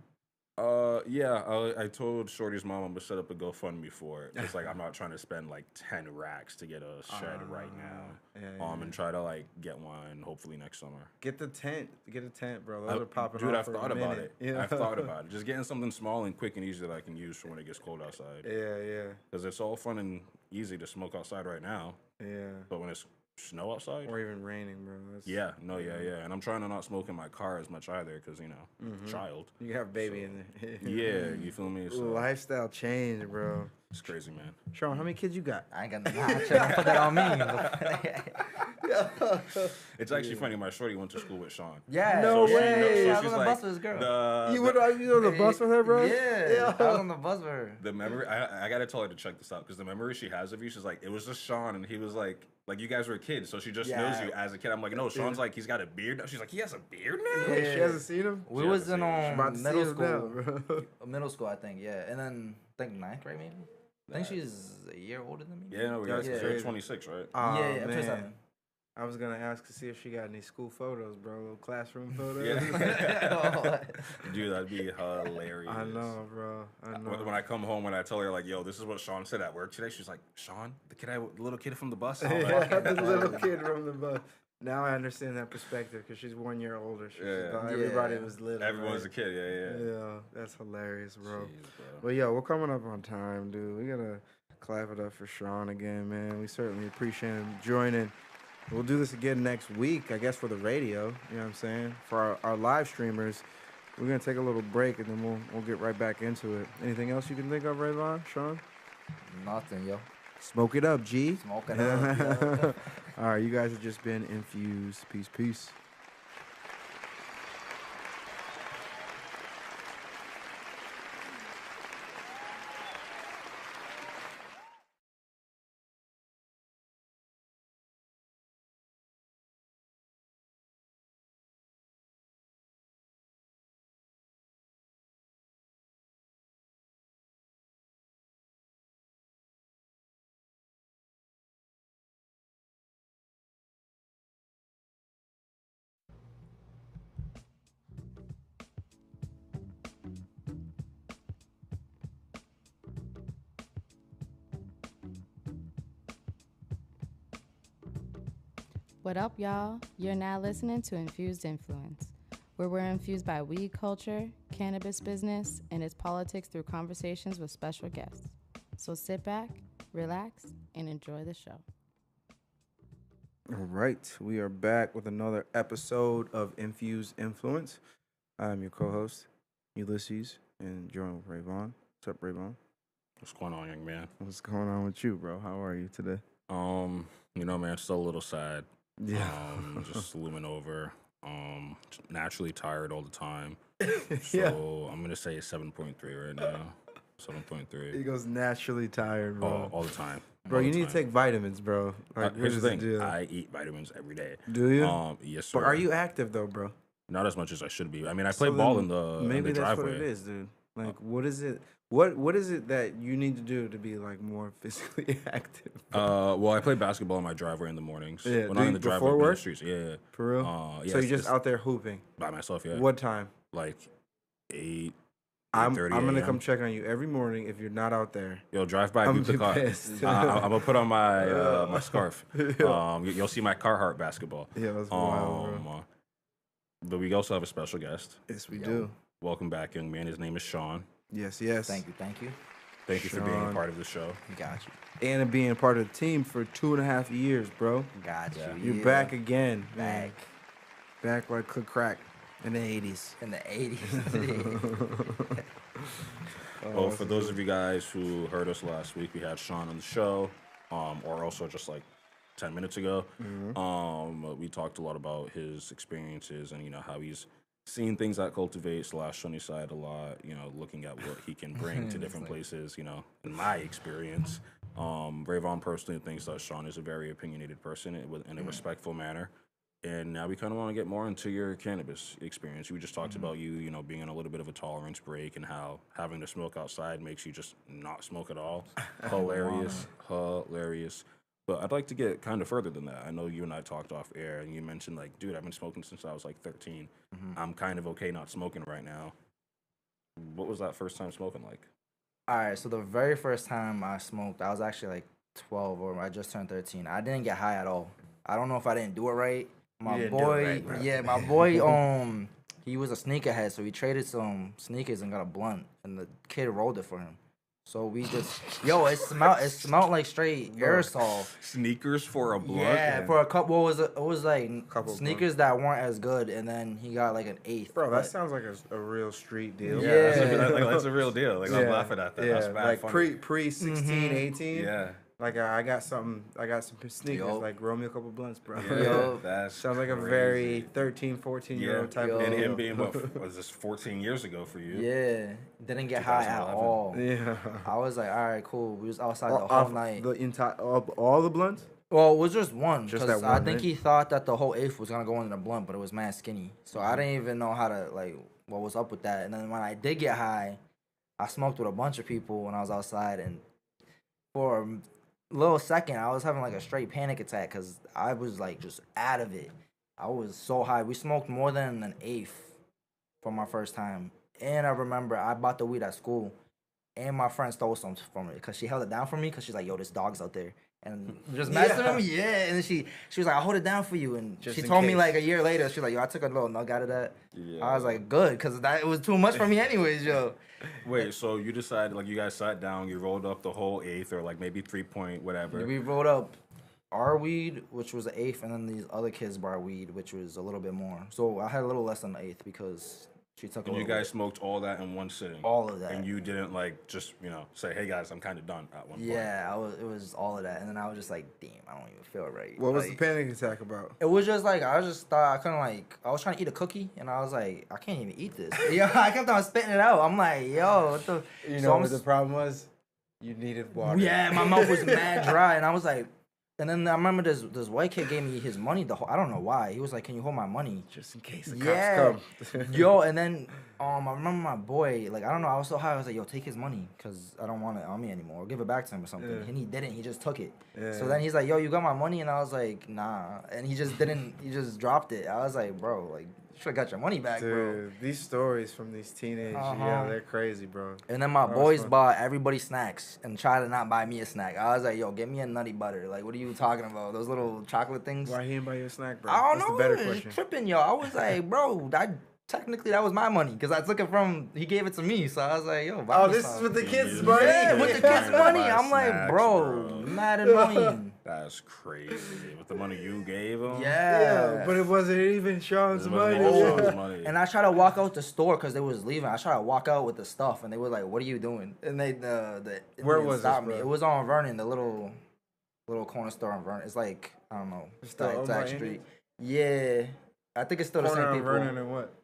Yeah, I told Shorty's mom I'm gonna set up a GoFundMe for it. It's like I'm not trying to spend like 10 racks to get a shed right now. Yeah, And try to like get one hopefully next summer. Get the tent. Get a tent, bro. Those are popping Dude, off I've for thought a about minute. it. Yeah. I've thought about it. Just getting something small and quick and easy that I can use for when it gets cold outside. Yeah. Because it's all fun and easy to smoke outside right now, Yeah. but when it's snow outside, Or even raining, bro. That's, yeah, and I'm trying to not smoke in my car as much either, because you know, child. You have baby in there. Yeah, you feel me? So Lifestyle change, bro. it's crazy, man. Shawn, how many kids you got? I ain't got don't put that on me. It's actually funny. My shorty went to school with Shawn. Yeah. No So she knows- way. so I was she's on the like, bus with this girl. You on the bus with her, bro? Yeah. I was on the bus with her. The memory, I gotta tell her to check this out, because the memory she has of you, she's like, it was just Shawn, and he was like you guys were kids, so she just knows you as a kid. I'm like, no, Shawn's like, he's got a beard now. She's like, he has a beard now? Hey, she hasn't seen him? We Yeah, was in that's it. About to see middle him school. now, bro. Middle school, I think, yeah. And then I think ninth grade maybe. I think she's a year older than me. Yeah, no, we That's got crazy. you're 26, right? Aw, yeah, I'm man. 27. I was gonna ask to see if she got any school photos, bro. Little classroom photos. Yeah. Dude, that'd be hilarious. I know, bro. I know. When I come home and I tell her, like, yo, this is what Shawn said at work today, she's like, Shawn, the little kid from the bus? I'm like, Yeah, the little kid from the bus. Now I understand that perspective because she's 1 year older. She Yeah. thought everybody Yeah. was little. everyone's a right? kid, yeah. Yeah, that's hilarious, bro. Jeez, bro. Well, yo, we're coming up on time, dude. We gotta clap it up for Shawn again, man. We certainly appreciate him joining. We'll do this again next week, I guess, for the radio. You know what I'm saying? For our live streamers, We're gonna take a little break and then we'll get right back into it. Anything else you can think of, Rayvon, Shawn? Nothing, yo. Smoke it up, G. Smoke it up, yo. All right, you guys have just been infused. Peace, peace. What up, y'all? You're now listening to Infused Influence, where we're infused by weed culture, cannabis business, and its politics through conversations with special guests. So sit back, relax, and enjoy the show. All right, we are back with another episode of Infused Influence. I'm your co-host, Ulysses, and joined with Rayvon. What's up, Rayvon? What's going on, young man? What's going on with you, bro? How are you today? Man, still a little sad. Yeah. Just looming over. Naturally tired all the time. Yeah. So I'm gonna say it's 7.3 right now. 7.3. He goes naturally tired, bro. All the time. Bro, All you the need time. to take vitamins, bro. Like, Here's what the is thing. deal? I eat vitamins every day. Do you? Yes, sir. But are you active though, bro? Not as much as I should be. I mean, I play So ball then in the maybe that's driveway. what it is, dude. Like, what is it? What is it that you need to do to be like more physically active? Well, I play basketball in my driveway in the mornings. Yeah, Well, do not you in the driveway, before but in the work? streets. Yeah. For real? Yeah, So you're just it's out there hooping? by myself. Yeah. What time? Like 8. I'm 8:30 gonna a.m. come check on you every morning if you're not out there. Yo, drive by, I'm beep the be car. pissed. I'm gonna put on my my scarf. Yeah. You'll see my Carhartt basketball. Yeah, that's wild, bro. But we also have a special guest. Yes, we do. Welcome back, young man. His name is Shawn. Yes. Thank you. Thank you for being Shawn. a part of the show. Got you. And being part of the team for 2.5 years, bro. Got Yeah. you. You're back again. Back. Man. Back like click crack in the 80s. In the 80s. Well, for those of you guys who heard us last week, we had Shawn on the show, or also just like 10 minutes ago. We talked a lot about his experiences and, how he's seen things that cultivate / Sunnyside a lot, looking at what he can bring to different places, in my experience. Rayvon personally thinks that Shawn is a very opinionated person in a respectful manner. And now we kind of want to get more into your cannabis experience. We just talked about you, being on a little bit of a tolerance break and how having to smoke outside makes you just not smoke at all. Hilarious. But I'd like to get kind of further than that. I know you and I talked off air, and you mentioned, like, dude, I've been smoking since I was, like, 13. I'm kind of okay not smoking right now. What was that first time smoking like? All right, so the very first time I smoked, I was actually like 12 or I just turned 13. I didn't get high at all. I don't know if I didn't do it right. My didn't do it boy, right, bro. yeah, my boy, he was a sneakerhead, so he traded some sneakers and got a blunt, and the kid rolled it for him. So we just, it smelled like straight aerosol. Sneakers for a blunt? Yeah, for a couple, it was like Couple sneakers that weren't as good, and then he got like an eighth. Bro, that but- sounds like a real street deal. Yeah. That's a real deal. Like, I'm laughing at that. Yeah, That's bad like funny. pre 16, 18. Yeah. Like I got some sneakers. Yo. Like roll me a couple blunts, bro. Yo. That's Sounds like a crazy. very 13, 14-year-old type Yo. of And deal. him being, what was this, 14 years ago for you? Yeah, didn't get high at 2011. all. Yeah. I was like, all right, cool. We was outside the whole Off night. The entire all the blunts. Well, it was just one. Just 'cause that I one, think right? he thought that the whole eighth was gonna go in the blunt, but it was mad skinny. So I didn't even know how to what was up with that. And then when I did get high, I smoked with a bunch of people when I was outside, and for a little second, I was having like a straight panic attack because I was like just out of it. I was so high. We smoked more than an eighth for my first time, and I remember I bought the weed at school, and my friend stole some from it because she held it down for me because she's like, "Yo, this dog's out there." And just messing with me, yeah. And then she was like, "I'll hold it down for you." And Just she in told me case. like a year later, she was like, "Yo, I took a little nug out of that." Yeah. I was like, "Good," because it was too much for me anyways, yo. Wait, so you decided, like, you guys sat down, you rolled up the whole eighth or, like, maybe 3 point whatever. We rolled up our weed, which was the eighth, and then these other kids brought weed, which was a little bit more. So I had a little less than the eighth because She took. And you guys smoked all that in one sitting. All of that. And you didn't like just say, hey guys, I'm kind of done at one point. Yeah, it was all of that, and then I was just like, damn, I don't even feel right. What was the panic attack about? It was just like I just thought I couldn't I was trying to eat a cookie, and I was like, I can't even eat this. I kept on spitting it out. I'm like, yo, what the? You know what the problem was? You needed water. Yeah, my mouth was mad dry, and I was like. And then I remember this white kid gave me his money. I don't know why. He was like, "Can you hold my money just in case the cops come?" Yo, and then I remember my boy. Like I don't know. I was so high. I was like, "Yo, take his money, cause I don't want it on me anymore. Or give it back to him or something." And he didn't. He just took it. So then he's like, "Yo, you got my money?" And I was like, "Nah." And he just didn't. He just dropped it. I was like, "Bro, like." You should have got your money back, bro. These stories from these teenagers, yeah, they're crazy, bro. And then my boys bought everybody snacks and tried to not buy me a snack. I was like, yo, get me a nutty butter. Like, what are you talking about? Those little chocolate things? Why he didn't buy you a snack, bro? I don't That's know. the better question. Tripping, yo. I was like, bro, technically that was my money because I took it he gave it to me. So I was like, yo, buy me this some. is with the kids' money? Yeah, with the kids' money. I'm like, bro, mad annoying. That's crazy. With the money you gave him? Yeah. But it wasn't even Shawn's money. And I tried to walk out the store because they was leaving. I tried to walk out with the stuff, and they were like, "What are you doing?" And they where was stop this, me. bro? It was on Vernon, the little corner store on Vernon. It's like I don't know, it's that street. Yeah, I think it's still the same people. Vernon and what?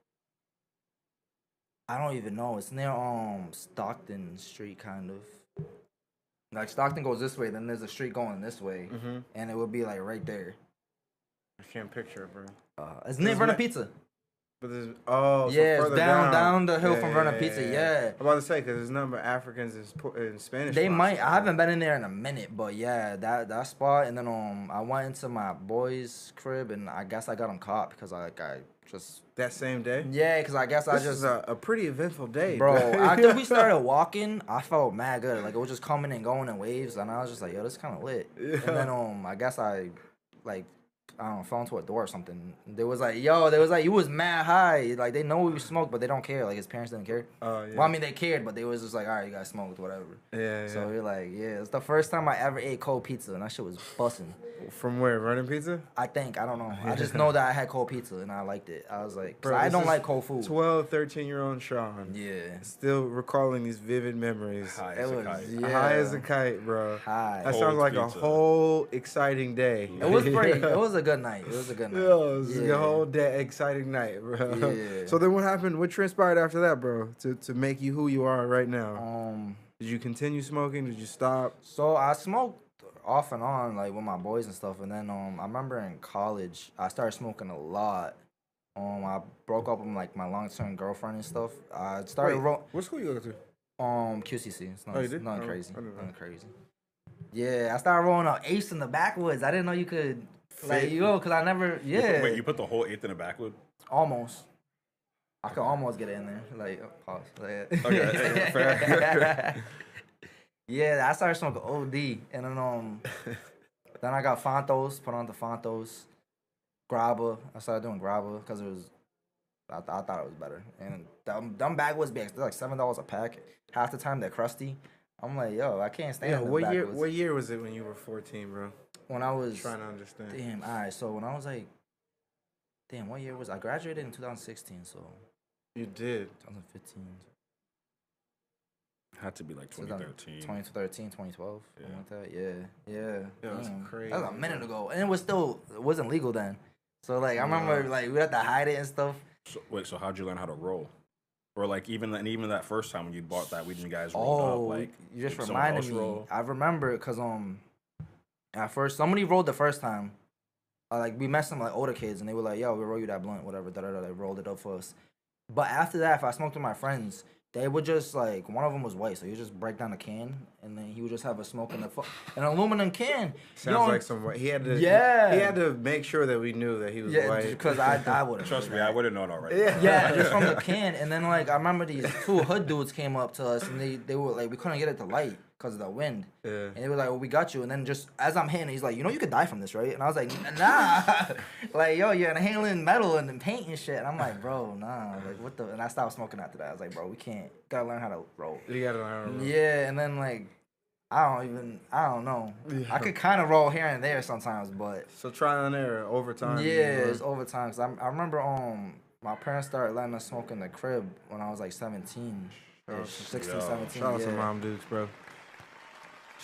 I don't even know. It's near Stockton Street, kind of. Like Stockton goes this way, then there's a street going this way, and it would be like right there. I can't picture it, bro. It's near Vernon Pizza. But there's yeah, it's down the hill yeah, from Vernon Pizza. Yeah. I'm about to say because there's a number of Africans in Spanish. They might. I haven't been in there in a minute, but yeah, that spot. And then I went into my boy's crib, and I guess I got him caught because I just that same day. Yeah, because I guess this is a pretty eventful day, bro. After we started walking, I felt mad good. Like it was just coming and going in waves, and I was just like, yo, this is kind of lit. Yeah. And then I guess I don't know, fell into a door or something. They was like, you was mad high. Like, they know we smoked, but they don't care. Like, his parents didn't care. Oh, yeah. Well, I mean, they cared, but they was just like, all right, you guys smoked, whatever. Yeah, so we're like, yeah. It's the first time I ever ate cold pizza, and that shit was busting. From where? Running Pizza? I don't know. I just know that I had cold pizza, and I liked it. I was like, bro, I don't like cold food. 12, 13-year-old Shawn. Yeah. Still recalling these vivid memories. High as a kite. Yeah. High as a kite, bro. High. That sounds like pizza. A whole exciting day. It was pretty. It was a good night. It was a good night. Yeah, it was a whole day, exciting night, bro. Yeah. So then what happened? What transpired after that, bro? To make you who you are right now? Did you continue smoking? Did you stop? So I smoked off and on, like with my boys and stuff, and then I remember in college I started smoking a lot. I broke up with like my long-term girlfriend and stuff. I started. What school you go to? QCC. It's nothing crazy. Nothing crazy. Yeah, I started rolling out eighths in the backwoods. I didn't know you could. Like, because I never. Yeah. Wait, you put the whole eighth in the backwood? Almost. I could almost get it in there. Like, pause. Okay, fair. Yeah, I started smoking OD, and then I got Fontos, put on the Fontos, Grabba. I started doing Grabba because it was, I thought it was better. And them backwoods bags, they're like $7 a pack. Half the time they're crusty. I'm like, yo, I can't stand them backwoods. What year was it when you were 14, bro? When I was trying to understand. Damn, all right. So when I was like, what year was I? graduated in 2016, so. You did. 2015. Had to be like 2013. 2013, 2012, something like that. Yeah. That's crazy. That was a minute ago. And it wasn't legal then. So, like, I remember, like, we had to hide it and stuff. So how'd you learn how to roll? Or, like, even that first time when you bought that weed and you guys rolled up, like, you just reminded me. Roll? I remember because, at first, somebody rolled the first time. Like, we met some, like, older kids, and they were like, yo, we'll roll you that blunt, whatever, They rolled it up for us. But after that, if I smoked with my friends, they would just, like, one of them was white, so he would just break down the can, and then he would just have a smoke in an aluminum can. Sounds like some white. He had to make sure that we knew that he was white. Because I wouldn't. Trust me, I would have known already. Yeah, just from the can. And then, like, I remember these two hood dudes came up to us, and they were like, we couldn't get it to light because of the wind. Yeah. And they were like, well, we got you. And then just as I'm hitting, he's like, you could die from this, right? And I was like, nah. Like, yo, you're inhaling metal and paint and shit. And I'm like, bro, nah. Like, what the? And I stopped smoking after that. I was like, bro, we can't. Gotta learn how to roll. You gotta learn how to roll. Yeah, and then, like, I don't know. Yeah. I could kind of roll here and there sometimes, but. So trial and error over time. Yeah, it's over time. Cause I remember, My parents started letting us smoke in the crib when I was like 17. Shout out 16, Yo, 17, Shout out yeah. to Mom Dukes, bro.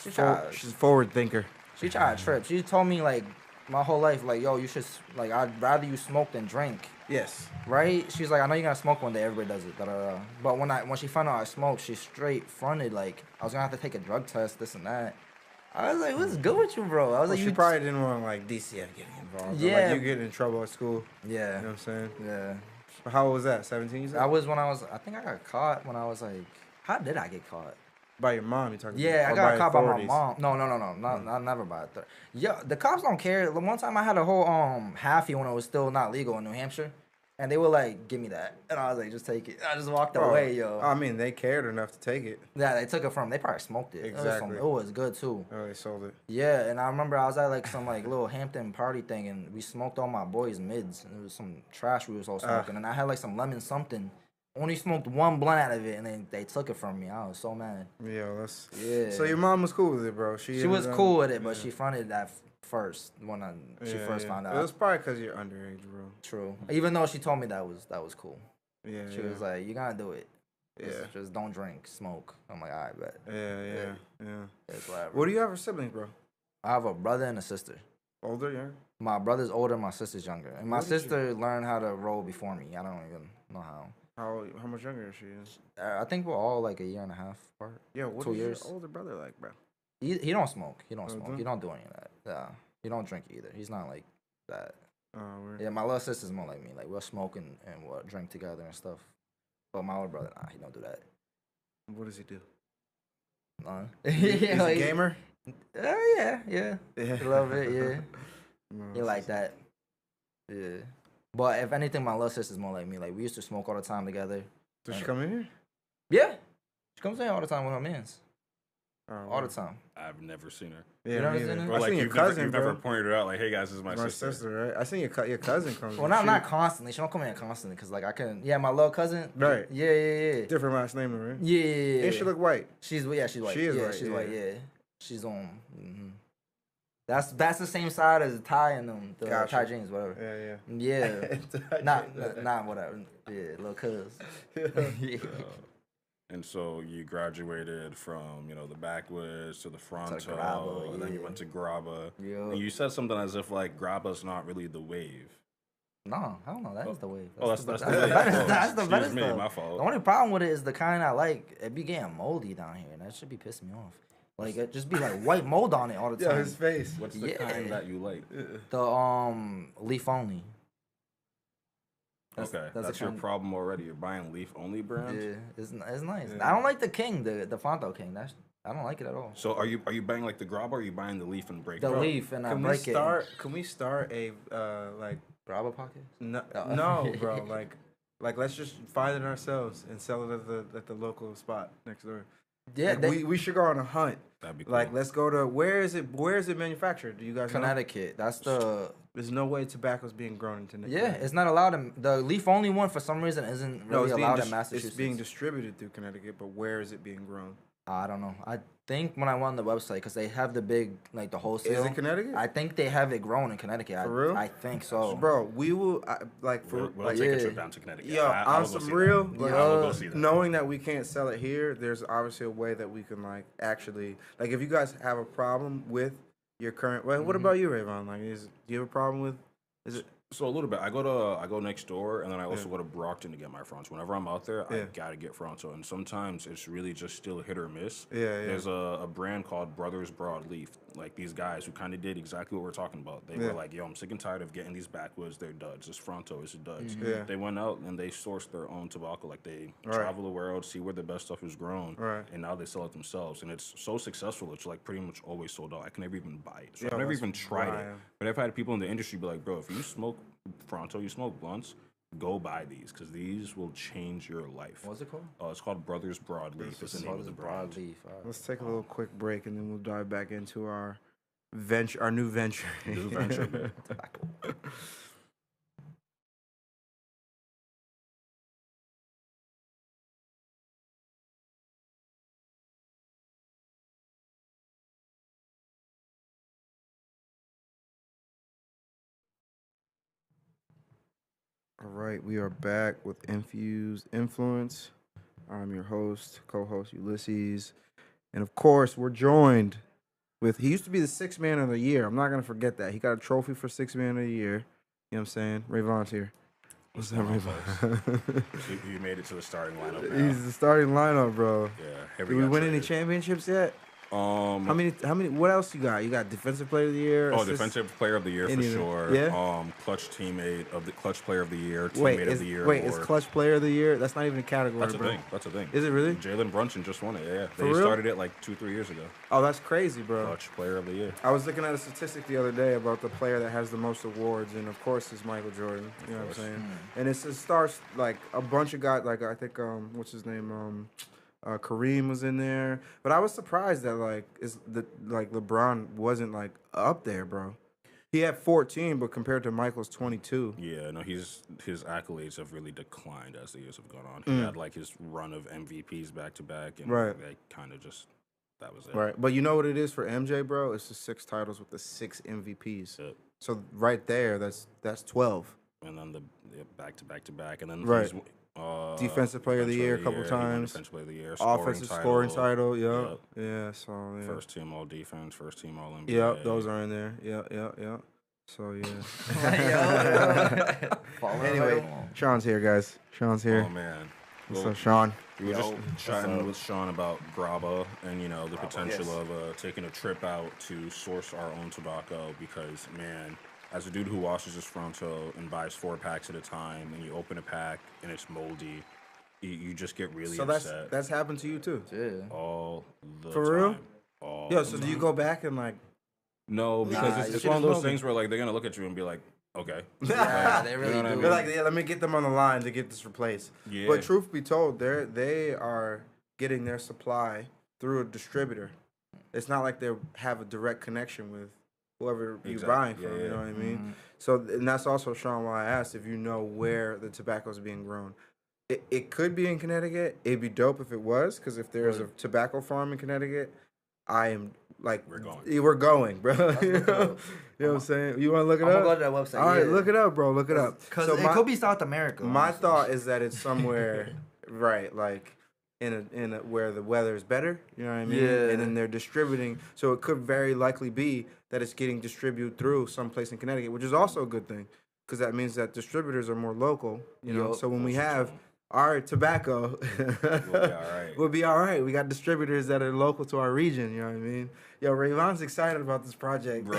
She tried, She's a forward thinker. she tried to trip. She told me, like, my whole life, like, yo, you should, like, I'd rather you smoke than drink. Yes. Right? She's like, I know you're gonna smoke one day, everybody does it. Da, da, da. But when she found out I smoked, she straight fronted, like, I was gonna have to take a drug test, this and that. I was like, what's good with you, bro? I was Well, like, she probably didn't want like DCF getting involved. Or, Yeah. like you getting in trouble at school. Yeah. You know what I'm saying? Yeah. How old was that? 17, you said? I was when I was, I think I got caught when I was like, how did I get caught? By your mom, you talking Yeah, about? I Or got caught by my authorities? mom. No, not never by a third. Yeah, the cops don't care. The one time I had a whole halfie when it was still not legal in New Hampshire, and they were like, "Give me that," and I was like, "Just take it." I just walked Oh, away, yo. I mean, they cared enough to take it. Yeah, they took it from. They probably smoked it. Exactly. It was good too. Oh, they sold it. Yeah, and I remember I was at like some like little Hampton party thing, and we smoked all my boys' mids, and it was some trash we was all smoking, and I had like some lemon something. Only smoked one blunt out of it, and then they took it from me. I was so mad. Yeah, that's. Yeah. So your mom was cool with it, bro. She was cool with it, but she fronted that first when she first found out. It was probably because you're underage, bro. True. Even though she told me that was cool. Yeah. She was like, "You gotta do it. Yeah. Just don't drink, smoke." I'm like, "All right, bet." Yeah. It's whatever. What do you have for siblings, bro? I have a brother and a sister. Older, yeah. My brother's older, my sister's younger, and my What did sister learned how to roll before me. I don't even know how. How much younger is she? I think we're all like a year and a half apart. Yeah, what 2 is years. your older brother like, bro? He don't smoke. He don't smoke. Mhm. He don't do any of that. Yeah. He don't drink either. He's not like that. Oh, weird. Yeah, my little sister's more like me. Like we'll smoke and we'll drink together and stuff. But my older brother, nah, he don't do that. What does he do? He's He's a gamer? Yeah. Yeah. A little bit, yeah. No, He like that. Yeah. But if anything, my little sister's more like me. Like we used to smoke all the time together. Does she come in here? Yeah. She comes in all the time with her mans. Oh, All the time. I've never seen her. Yeah, You never me seen either. her? Or I like seen your you've cousin, never, bro. you've never pointed her out like, hey guys, this is my, My sister. sister, right? I seen your cousin comes. Well, not constantly. She don't come in constantly because like I can. Yeah, my little cousin. Right. Yeah. Different last name, though, right? Yeah. And she look white. She's white. She is yeah, white, she's yeah. white. Yeah. She's on. That's the same side as Ty and them. The Gotcha. Ty jeans, whatever. Yeah. Yeah. not whatever. Yeah, little cuz. Yeah. And so you graduated from, the backwoods to the fronto, Grabba, and then you yeah. went to Grabba. Yeah. And you said something as if like Grabba's not really the wave. No, I don't know. That is the wave. That's the that's wave. the better. Oh, That's the better excuse me, stuff. my fault. The only problem with it is the kind I like. It be getting moldy down here, and that should be pissing me off. Like it just be like white mold on it all the Yeah, time. his face. What's the kind that you like? The leaf only. That's the your kind- problem already. You're buying leaf only brands. Yeah, it's nice. Yeah. I don't like the king, the Fonto King. I don't like it at all. So are you buying like the Grabba, or are you buying the leaf and break The it? leaf and I Can we break it. Can we start a like? Bravo pocket. No, Oh. no, bro. Like let's just find it ourselves and sell it at the local spot next door. Yeah, Like, we should go on a hunt. That'd be cool. Like let's go to where is it manufactured? Do you guys know? Connecticut. That's the There's no way tobacco's being grown in Connecticut. yeah. It's not allowed in the leaf only one for some reason isn't No, really it's being allowed in Massachusetts. it's being distributed through Connecticut, but where is it being grown? I don't know. I think when I went on the website, because they have the big, like the wholesale. Is it Connecticut? I think they have it grown in Connecticut. For real? I think so. Bro, we will We'll take a yeah. trip down to Connecticut. Yo, I on will go some see real, that. like, I will go see that. knowing that we can't sell it here, there's obviously a way that we can like actually like if you guys have a problem with your current. Well, what about you, Rayvon? Like, do you have a problem with? Is it? So a little bit. I go next door, and then I also go to Brockton to get my Fronto. Whenever I'm out there, I gotta get Fronto, and sometimes it's really just still hit or miss. Yeah. There's a brand called Brothers Broadleaf. Like these guys who kind of did exactly what we're talking about. They were like, "Yo, I'm sick and tired of getting these backwoods. They're duds. This Fronto is a duds." Yeah. They went out and they sourced their own tobacco. Like they Right. travel the world, see where the best stuff is grown, Right. and now they sell it themselves. And it's so successful. It's like pretty much always sold out. I can never even buy it. So Yo, I've never that's even tried it. wild. But I've had people in the industry be like, "Bro, if you smoke Fronto, you smoke blunts, go buy these because these will change your life." What's it called? It's called Brothers Broadleaf. Is the name of the brand. Broadleaf. Let's take a little quick break and then we'll dive back into our new venture. New venture. Tobacco. All right, we are back with Infused Influence. I'm your host, co-host Ulysses, and of course, we're joined with. He used to be the sixth man of the year. I'm not gonna forget that. He got a trophy for sixth man of the year. You know what I'm saying? Rayvon's here. What's up, Rayvon? You made it to the starting lineup now. He's the starting lineup, bro. Yeah. Did we win any championships yet? How many? What else you got? You got defensive player of the year. Defensive player of the year for sure. Yeah. Clutch player of the year. Wait, Teammate of the year. Wait, is clutch player of the year? That's not even a category. That's a thing. Is it really? Jalen Brunson just won it. Yeah. For They real? started it like 2-3 years ago. Oh, that's crazy, bro. Clutch player of the year. I was looking at a statistic the other day about the player that has the most awards, and of course, it's Michael Jordan. You know what I'm saying? And it starts like a bunch of guys. Like I think, what's his name? Kareem was in there, but I was surprised that LeBron wasn't like up there, bro. He had 14, but compared to Michael's 22. Yeah, no, his accolades have really declined as the years have gone on. He had like his run of MVPs back to back, and they kind of just that was it. Right, but you know what it is for MJ, bro? It's the 6 titles with the 6 MVPs. Yep. So right there, that's 12. And then the back to back to back, and then right. Defensive player of the year a couple times. Defensive player of the year. Offensive scoring title. Yep. Yeah. So yeah. First team all defense. First team all NBA. Yep. Those are in there. Yep. So yeah. Anyway, Shawn's here, guys. Shawn's here. Oh man. What's up, Shawn? We were just chatting with Shawn about grabba and the potential of taking a trip out to source our own tobacco because man. As a dude who washes his Fronto and buys 4 packs at a time, and you open a pack and it's moldy, you just get really upset. So that's happened to you too? Yeah. All the For time. real? All Yo, so do you go back and like? No, because it's one of those things where like they're gonna look at you and be like, okay. Yeah, they really do. They're like, yeah, let me get them on the line to get this replaced. Yeah. But truth be told, they are getting their supply through a distributor. It's not like they have a direct connection with whoever you're buying from, you know what I mean? Mm-hmm. So, and that's also, Shawn, why I asked if you know where the tobacco is being grown. It could be in Connecticut. It'd be dope if it was, because if there's a tobacco farm in Connecticut, I am like, we're going, bro. You know what I'm saying? You want to look it up? I'm going to go to that website. All right, look it up, bro. Look it up. Because it could be South America. My thought is that it's somewhere, right, like, in a where the weather is better, you know what I mean? Yeah. And then they're distributing, so it could very likely be that it's getting distributed through someplace in Connecticut, which is also a good thing, because that means that distributors are more local, you know. So when we have our tobacco, we'll be all right. We got distributors that are local to our region, you know what I mean? Yo, Rayvon's excited about this project, bro.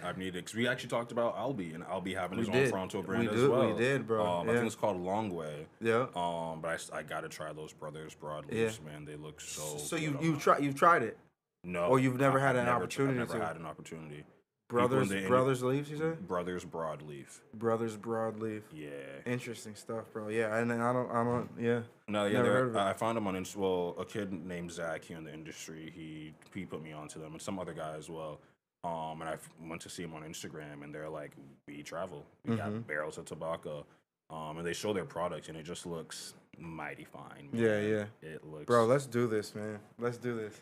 I've needed, because we actually talked about Albie, and Albie having his own Fronto brand as well. We did, bro. I think it's called Long Way. Yeah. But I gotta try those Brothers Broadleafs, man. They look so. So you've tried it? No. Or you've never had an opportunity? I've never had an opportunity. Brothers Leaves, you said? Brothers Broadleaf. Brothers Broadleaf. Yeah. Interesting stuff, bro. Yeah, and I don't. Yeah. No, yeah. Never heard of it. I found them on a kid named Zach here in the industry. He put me onto them, and some other guy as well. And I went to see him on Instagram, and they're like, we travel. We got barrels of tobacco. And they show their products, and it just looks mighty fine, man. Yeah. It looks. Bro, let's do this, man. Let's do this.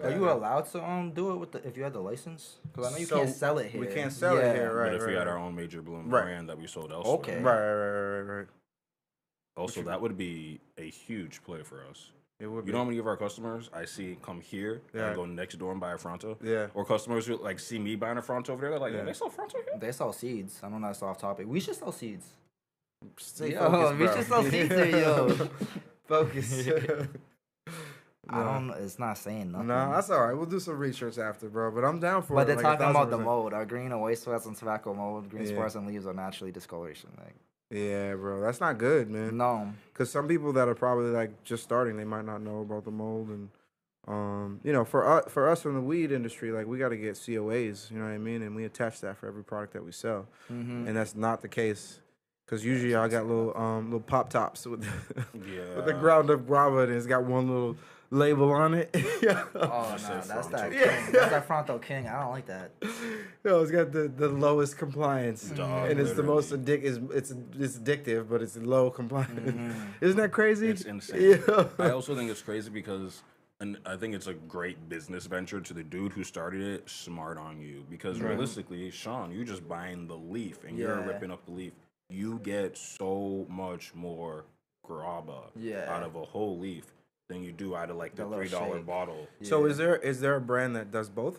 Are you allowed to do it with if you had the license? Because I know you can't sell it here. We can't sell it here, right? But if we had our own Major Bloom brand that we sold elsewhere. Okay. Right. Also, that would be a huge play for us. It would be. You know how many of our customers I see come here and go next door and buy a Fronto? Yeah. Or customers who like see me buying a Fronto over there, they're like, they sell Fronto here? They sell seeds. I know that's off topic. We should sell seeds. Stay focused, we should sell seeds here, yo. Focus. I don't. It's not saying nothing. No, that's all right. We'll do some research after, bro. But I'm down for it. But they're talking about the mold. Our green and waste sweats and tobacco mold, green spores and leaves are naturally discoloration. Yeah, bro. That's not good, man. No. Because some people that are probably like just starting, they might not know about the mold. And, for us in the weed industry, like we got to get COAs, you know what I mean? And we attach that for every product that we sell. Mm-hmm. And that's not the case. Because usually I got little pop tops with the ground up guava, and it's got one little label on it. Oh no, that's that King. That's that Fronto King. I don't like that. No, it's got the lowest compliance, and it's the most addictive. It's addictive, but it's low compliance. Mm-hmm. Isn't that crazy? It's insane. Yeah. I also think it's crazy because and I think it's a great business venture to the dude who started it. Smart on you, because realistically, Shawn, you're just buying the leaf and you're ripping up the leaf. You get so much more graba out of a whole leaf than you do out of like the $3 bottle. Yeah. So is there a brand that does both?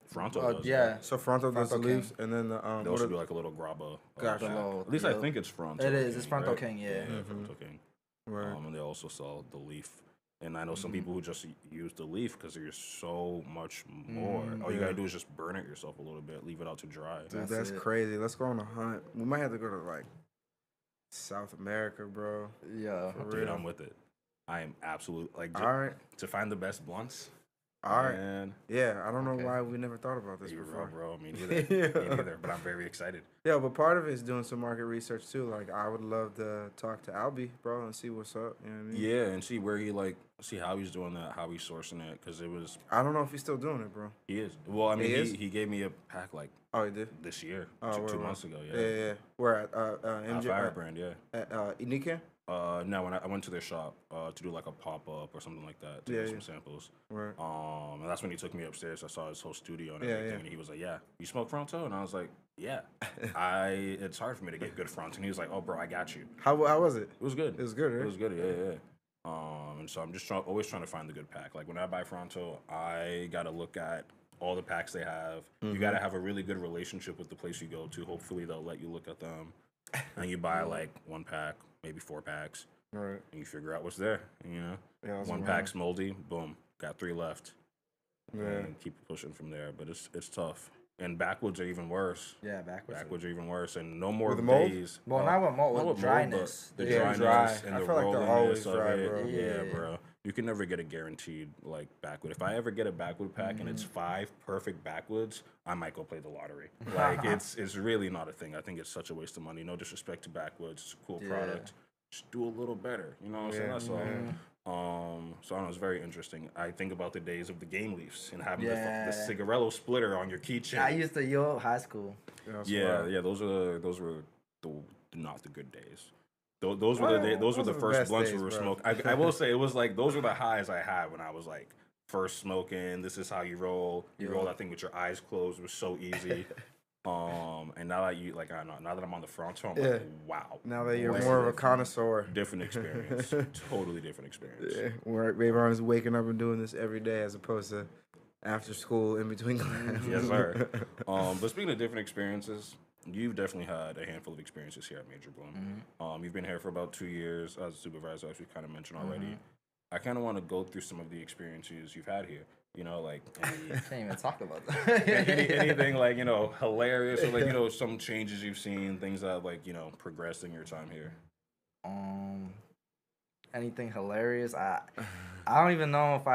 Fronto does. Yeah. So Fronto does the leaves, and then the They also do like a little graba. Gotcha. At least I think it's Fronto. It is. King, It's Fronto right? King. Yeah. Fronto King. Right. And they also sell the leaf. And I know some people who just use the leaf because there's so much more. All you gotta do is just burn it yourself a little bit, leave it out to dry. Dude, that's crazy. Let's go on a hunt. We might have to go to like South America, bro. Yeah. Dude, I'm with it. I am absolute like All right. to find the best blunts. All right. Man, Yeah, I don't know why we never thought about this you're before. real, bro. Me neither. Me neither. But I'm very excited. Yeah, but part of it is doing some market research too. Like, I would love to talk to Albie, bro, and see what's up. You know what I mean? Yeah, and see where he see how he's doing that, how he's sourcing it, because it was. I don't know if he's still doing it, bro. He is. Well, I mean, He is? he gave me a pack like Oh, he did? this year, Oh, two where? months ago. Yeah, yeah. Where at? MJ? Firebrand, yeah. At Iniken? No, when I went to their shop to do like a pop up or something like that to get some samples. Right. And that's when he took me upstairs. I saw his whole studio and Yeah, everything, yeah. and he was like, "Yeah, you smoke Fronto?" And I was like, "Yeah." It's hard for me to get good Fronto, and he was like, "Oh, bro, I got you." How was it? It was good. It was good, right? It was good. Yeah. And so I'm just always trying to find the good pack. Like when I buy Fronto, I gotta look at all the packs they have. You gotta have a really good relationship with the place you go to. Hopefully they'll let you look at them, and you buy like 1 pack, maybe 4 packs. Right. And you figure out what's there, you know? Yeah, that's 1 wild. pack's moldy, boom, got 3 left. Yeah. And keep pushing from there, but it's tough. And backwoods are even worse. Yeah, backwards. Backwoods are even worse, and no more With the mold? days. Well, not with mold, Not with with mold, dryness. but the Yeah, dryness dry. and I the feel like they're rolliness always of dry, it. bro. Yeah, Yeah. bro. You can never get a guaranteed like backwood. If I ever get a backwood pack and it's 5 perfect backwoods, I might go play the lottery. Like it's really not a thing. I think it's such a waste of money. No disrespect to backwoods. It's a cool product. Just do a little better. You know what I'm saying? That's all. So I don't know, it's very interesting. I think about the days of the game leaves and having the cigarello splitter on your keychain. I used to high school. Yeah. Those were not the good days. Those were the first blunts we were smoking. I will say it was like those were the highs I had when I was like first smoking. This is how you roll. You roll that thing with your eyes closed. It was so easy. And now that now that I'm on the front, I'm like, wow. Now that you're more of a connoisseur. Different experience. Totally different experience. Yeah. Where Rayvon is waking up and doing this every day as opposed to after school in between classes. Yes, sir. But speaking of different experiences, you've definitely had a handful of experiences here at Major Bloom. You've been here for about 2 years as a supervisor, as we kind of mentioned already. I kind of want to go through some of the experiences you've had here. You know, like Can't even talk about that. anything like, you know, hilarious or like, you know, some changes you've seen, things that have like, you know, progressed in your time here. Anything hilarious? I don't even know if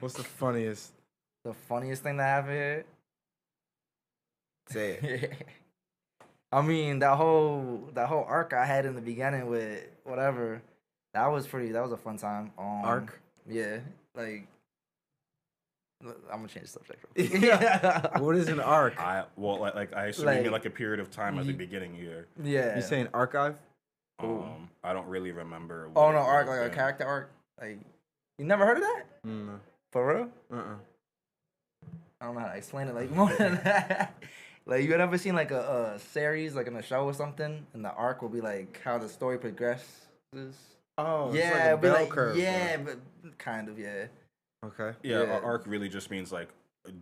What's the funniest? the funniest thing that happened here. Say it. I mean, that whole arc I had in the beginning with whatever, that was a fun time. Arc? Yeah, like I'm gonna change the subject real quick. What is an arc? I assume you mean like a period of time at the beginning here. Yeah. You saying archive? I don't really remember. Oh no, arc, like a character arc. Like, you never heard of that? No. For real? I don't know how to explain it like more than that. Like, you ever seen like a series, like in a show or something, and the arc will be like how the story progresses? Oh, yeah, it's like a it'll be bell like, curve. yeah, but kind of, yeah. Okay. Yeah, arc really just means like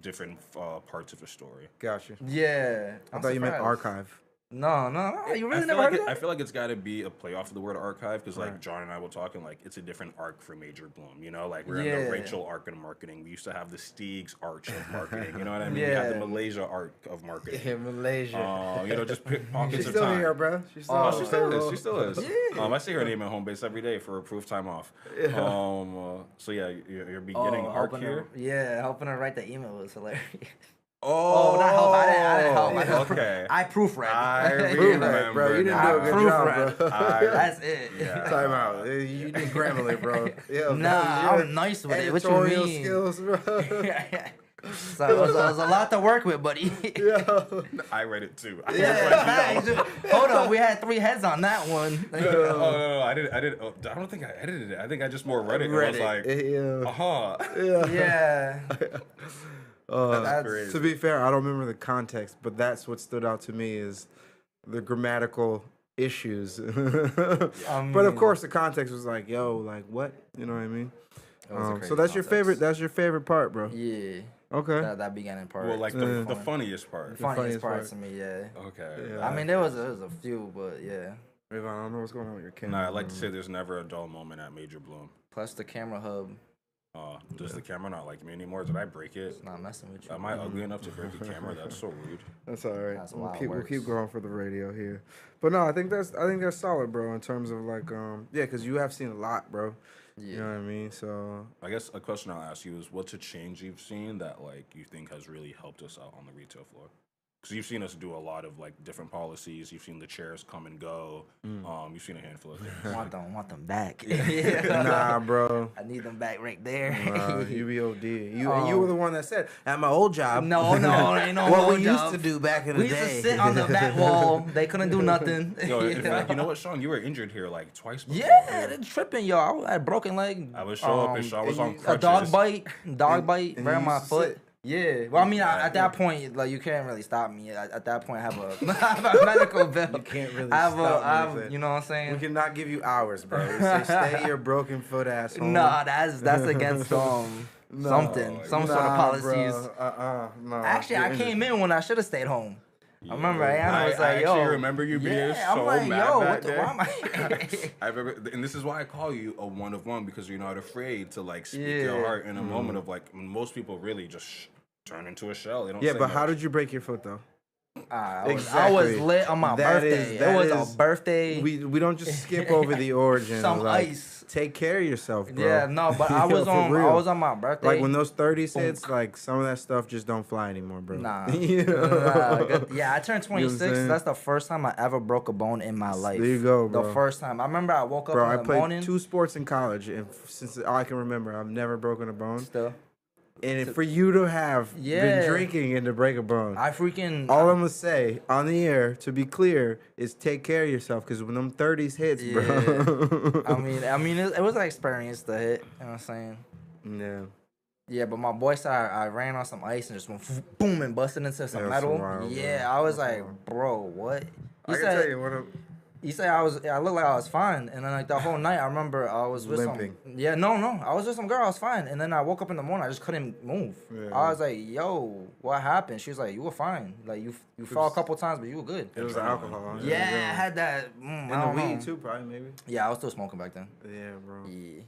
different parts of the story. Gotcha. Yeah. I thought you meant surprised. archive. No. You really never heard of that? I feel like it's got to be a play off of the word archive because, like, John and I were talking, like, it's a different arc for Major Bloom. You know, like, we're in the Rachel arc of marketing. We used to have the Steegs arch of marketing. You know what I mean? We had the Malaysia arc of marketing. Yeah, Malaysia. You know, just pick pockets She's of still time. here, bro. She still She still is. Yeah. I see her name at home base every day for approved time off. So yeah, you're beginning arc here. Helping her write the email was hilarious. Oh, not help. I didn't help. Okay. I proofread. I remember, bro. You didn't do a good job, bro. That's it. Yeah. Time out. You did Grammarly, bro. Yeah, Nah, I'm nice with it. What you editorial mean? skills, bro. So it was a lot to work with, buddy. I read it too. Hold on, we had 3 heads on that one. No, I didn't. I don't think I edited it. I think I just more read it. And I was like, Yeah. To be fair, I don't remember the context, but that's what stood out to me is the grammatical issues. But of course, the context was like, "Yo, like what?" You know what I mean? So that's your favorite. That's your favorite part, bro. Yeah. Okay. That beginning part. well, like the funniest part. The funniest part to me, yeah. Okay. Yeah. I mean, there was a few, but yeah. Ravon, I don't know what's going on with your camera. Nah, I like to say there's never a dull moment at Major Bloom. Plus the camera hub. Does the camera not like me anymore? Did I break it? It's not messing with you. Am I ugly enough to break the camera? That's so rude. That's all right. That's We'll wild keep works. going for the radio here. But no, I think that's solid, bro. In terms of like because you have seen a lot, bro. Yeah. You know what I mean? So I guess a question I'll ask you is, what's a change you've seen that like you think has really helped us out on the retail floor? Because you've seen us do a lot of like different policies. You've seen the chairs come and go. You've seen a handful of things. want them back. nah, bro. I need them back right there. You be OD. You were the one that said at my old job. No, ain't no what old we job. used to do back in the We day. used to sit on the back wall. They couldn't do nothing. Yo, in fact, you know what, Shawn? You were injured here like twice before. Yeah, they're tripping, yo. I had a broken leg. I would show up and Shawn was on crutches. A dog bite right and on you my used to foot. sit. Yeah. Well, I mean, at that point, like you can't really stop me. At that point, I have a medical bill. You can't really I have stop me. you know what I'm saying? We cannot give you hours, bro. We say stay your broken foot ass home. Nah, that's against some sort of policies. No. Actually, I came in when I should have stayed home. I remember Ayana was I like, "Yo." actually remember you being I'm so like, mad "Yo, that what the? day. Why am I?" I remember, and this is why I call you a one of one, because you're not afraid to like speak your heart in a moment of like most people really just turn into a shell. They don't. Yeah, say but much. how did you break your foot though? I was lit on my birthday. It was a birthday. We don't just skip over the origin. Some like, ice. Take care of yourself, bro. Yeah, no, but I was on my birthday. Like when those 30s hits, like some of that stuff just don't fly anymore, bro. Nah. You know? Yeah, I turned 26. That's the first time I ever broke a bone in my life. There you go, bro. The first time. I remember I woke up Bro, in I the played morning. 2 sports in college, and since all I can remember, I've never broken a bone. Still. And for you to have been drinking and to break a bone, I freaking. all I'm gonna say on the air, to be clear, is take care of yourself, because when them 30s hits, bro. I mean, it was an experience to hit. You know what I'm saying? Yeah. Yeah, but my boy said I ran on some ice and just went boom and busted into some Yeah, metal. that's wild, Yeah, bro. I was like, bro, what? I can tell you what. He said I looked like I was fine, and then like the whole night I remember I was with Limping. I was with some girl, I was fine, and then I woke up in the morning, I just couldn't move. Yeah. I was like, yo, what happened? She was like, you were fine, like you fell a couple times, but you were good. It was the alcohol. Yeah, I had that. And I don't the weed know. too, probably maybe. Yeah, I was still smoking back then. Yeah, bro. Yeah.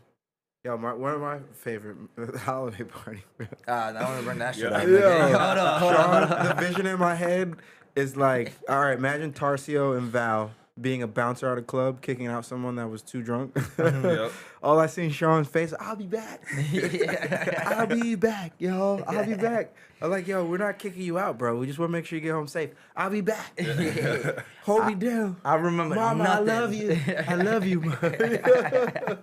Yo, one of my favorite holiday party. I want to bring that shit Yeah. up. Yo, Hold on. Shawn, the vision in my head is like, all right, imagine Tarcio and Val being a bouncer at a club, kicking out someone that was too drunk. Yep. All I see in Shawn's face, I'll be back. I'll be back, yo. I'll be back. I'm like, yo, we're not kicking you out, bro. We just want to make sure you get home safe. I'll be back. Hold me down. I remember Mama, nothing. I love you. I love you, Mom.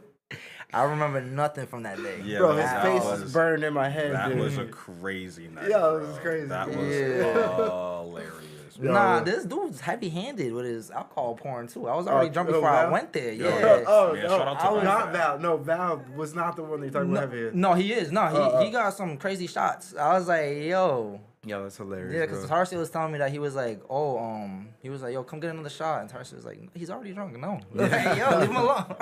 I remember nothing from that day. Yeah, Bro, his that face was- is burned in my head, That dude. was a crazy night. Yo, it was bro. crazy. That was Yeah. hilarious. Yo. Nah, this dude's heavy-handed with his alcohol pouring too. I was already drunk before Val? I went there. Yo, Yeah. Oh, Man, no, shout out to I was Val. not Val. No, Val was not the one that you're talking about heavy. No, he is. No, he got some crazy shots. I was like, yo. Yo, that's hilarious. Yeah, because Tarsi was telling me that he was like, he was like, yo, come get another shot. And Tarsi was like, he's already drunk. No. Like, yo, leave him alone.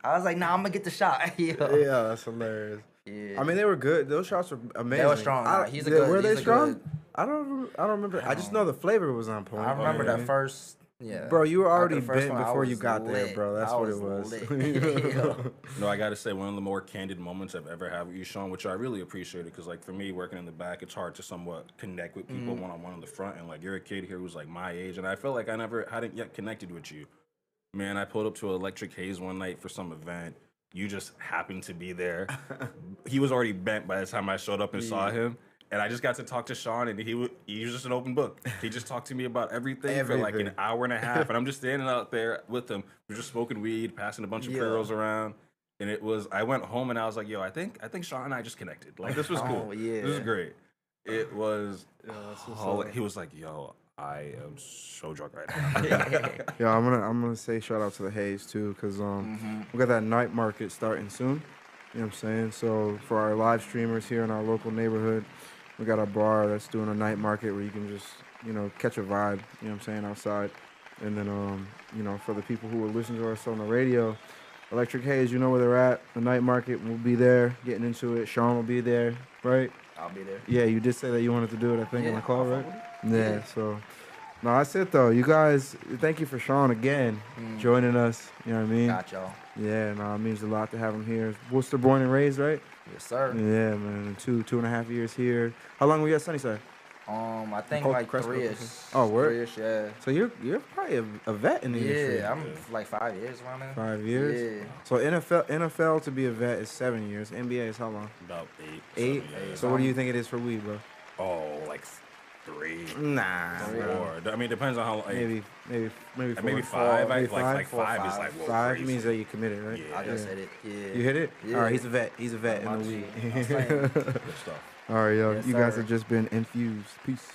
I was like, nah, I'm going to get the shot. Yo. Yeah, that's hilarious. Yeah. I mean, they were good. Those shots were amazing. They were strong. Nah, he's a good. Were they he's a strong? good- I don't remember. I just know the flavor was on point. I remember Yeah. that first. Yeah. Bro, you were already After the first bent one, I before you was got there, lit. bro. That's I what it was. lit. Yo. No, I gotta say, one of the more candid moments I've ever had with you, Shawn, which I really appreciated, because like for me, working in the back, it's hard to somewhat connect with people one-on-one in the front, and like you're a kid here who's like my age, and I feel like I hadn't yet connected with you. Man, I pulled up to Electric Haze one night for some event. You just happened to be there. He was already bent by the time I showed up and saw him. And I just got to talk to Shawn, and he was just an open book. He just talked to me about everything for like an hour and a half. And I'm just standing out there with him. We're just smoking weed, passing a bunch of girls around. And I went home and I was like, yo, I think Shawn and I just connected. Like, this was cool. Oh, yeah. This was great. It was. He was like, "Yo, I am so drunk right now." Yeah, I'm gonna say shout out to the Hayes too, cause we got that night market starting soon. You know what I'm saying? So for our live streamers here in our local neighborhood, we got a bar that's doing a night market where you can just catch a vibe. You know what I'm saying, outside. And then for the people who are listening to us on the radio, Electric Haze, you know where they're at. The night market will be there, getting into it. Shawn will be there, right? I'll be there. Yeah, you did say that you wanted to do it, I think, on the call, right? Yeah, so. No, that's it, though. You guys, thank you for Shawn again, joining us. You know what I mean? Got y'all. Yeah, no, it means a lot to have him here. Worcester born and raised, right? Yes, sir. Yeah, man. 2.5 years here. How long were you at Sunnyside? I think like 3-ish. Oh, word? 3-ish, yeah. So you're probably a vet in the industry. Yeah, I'm like 5 years around there. 5 years? Yeah. So NFL to be a vet is 7 years. NBA is how long? About 8. 8? So what do you think it is for weed, bro? Oh, like 3. Nah. 4. I mean, it depends on how. Like, maybe 4. Maybe 5. Maybe Like 4, 5 is like whoa, 5 crazy. means that you committed, right? Yeah. I just hit it. Yeah. You hit it? Yeah. All right, he's a vet. He's a vet in the weed. Good stuff. All right, yo. Yes, you guys sir. have just been infused. Peace.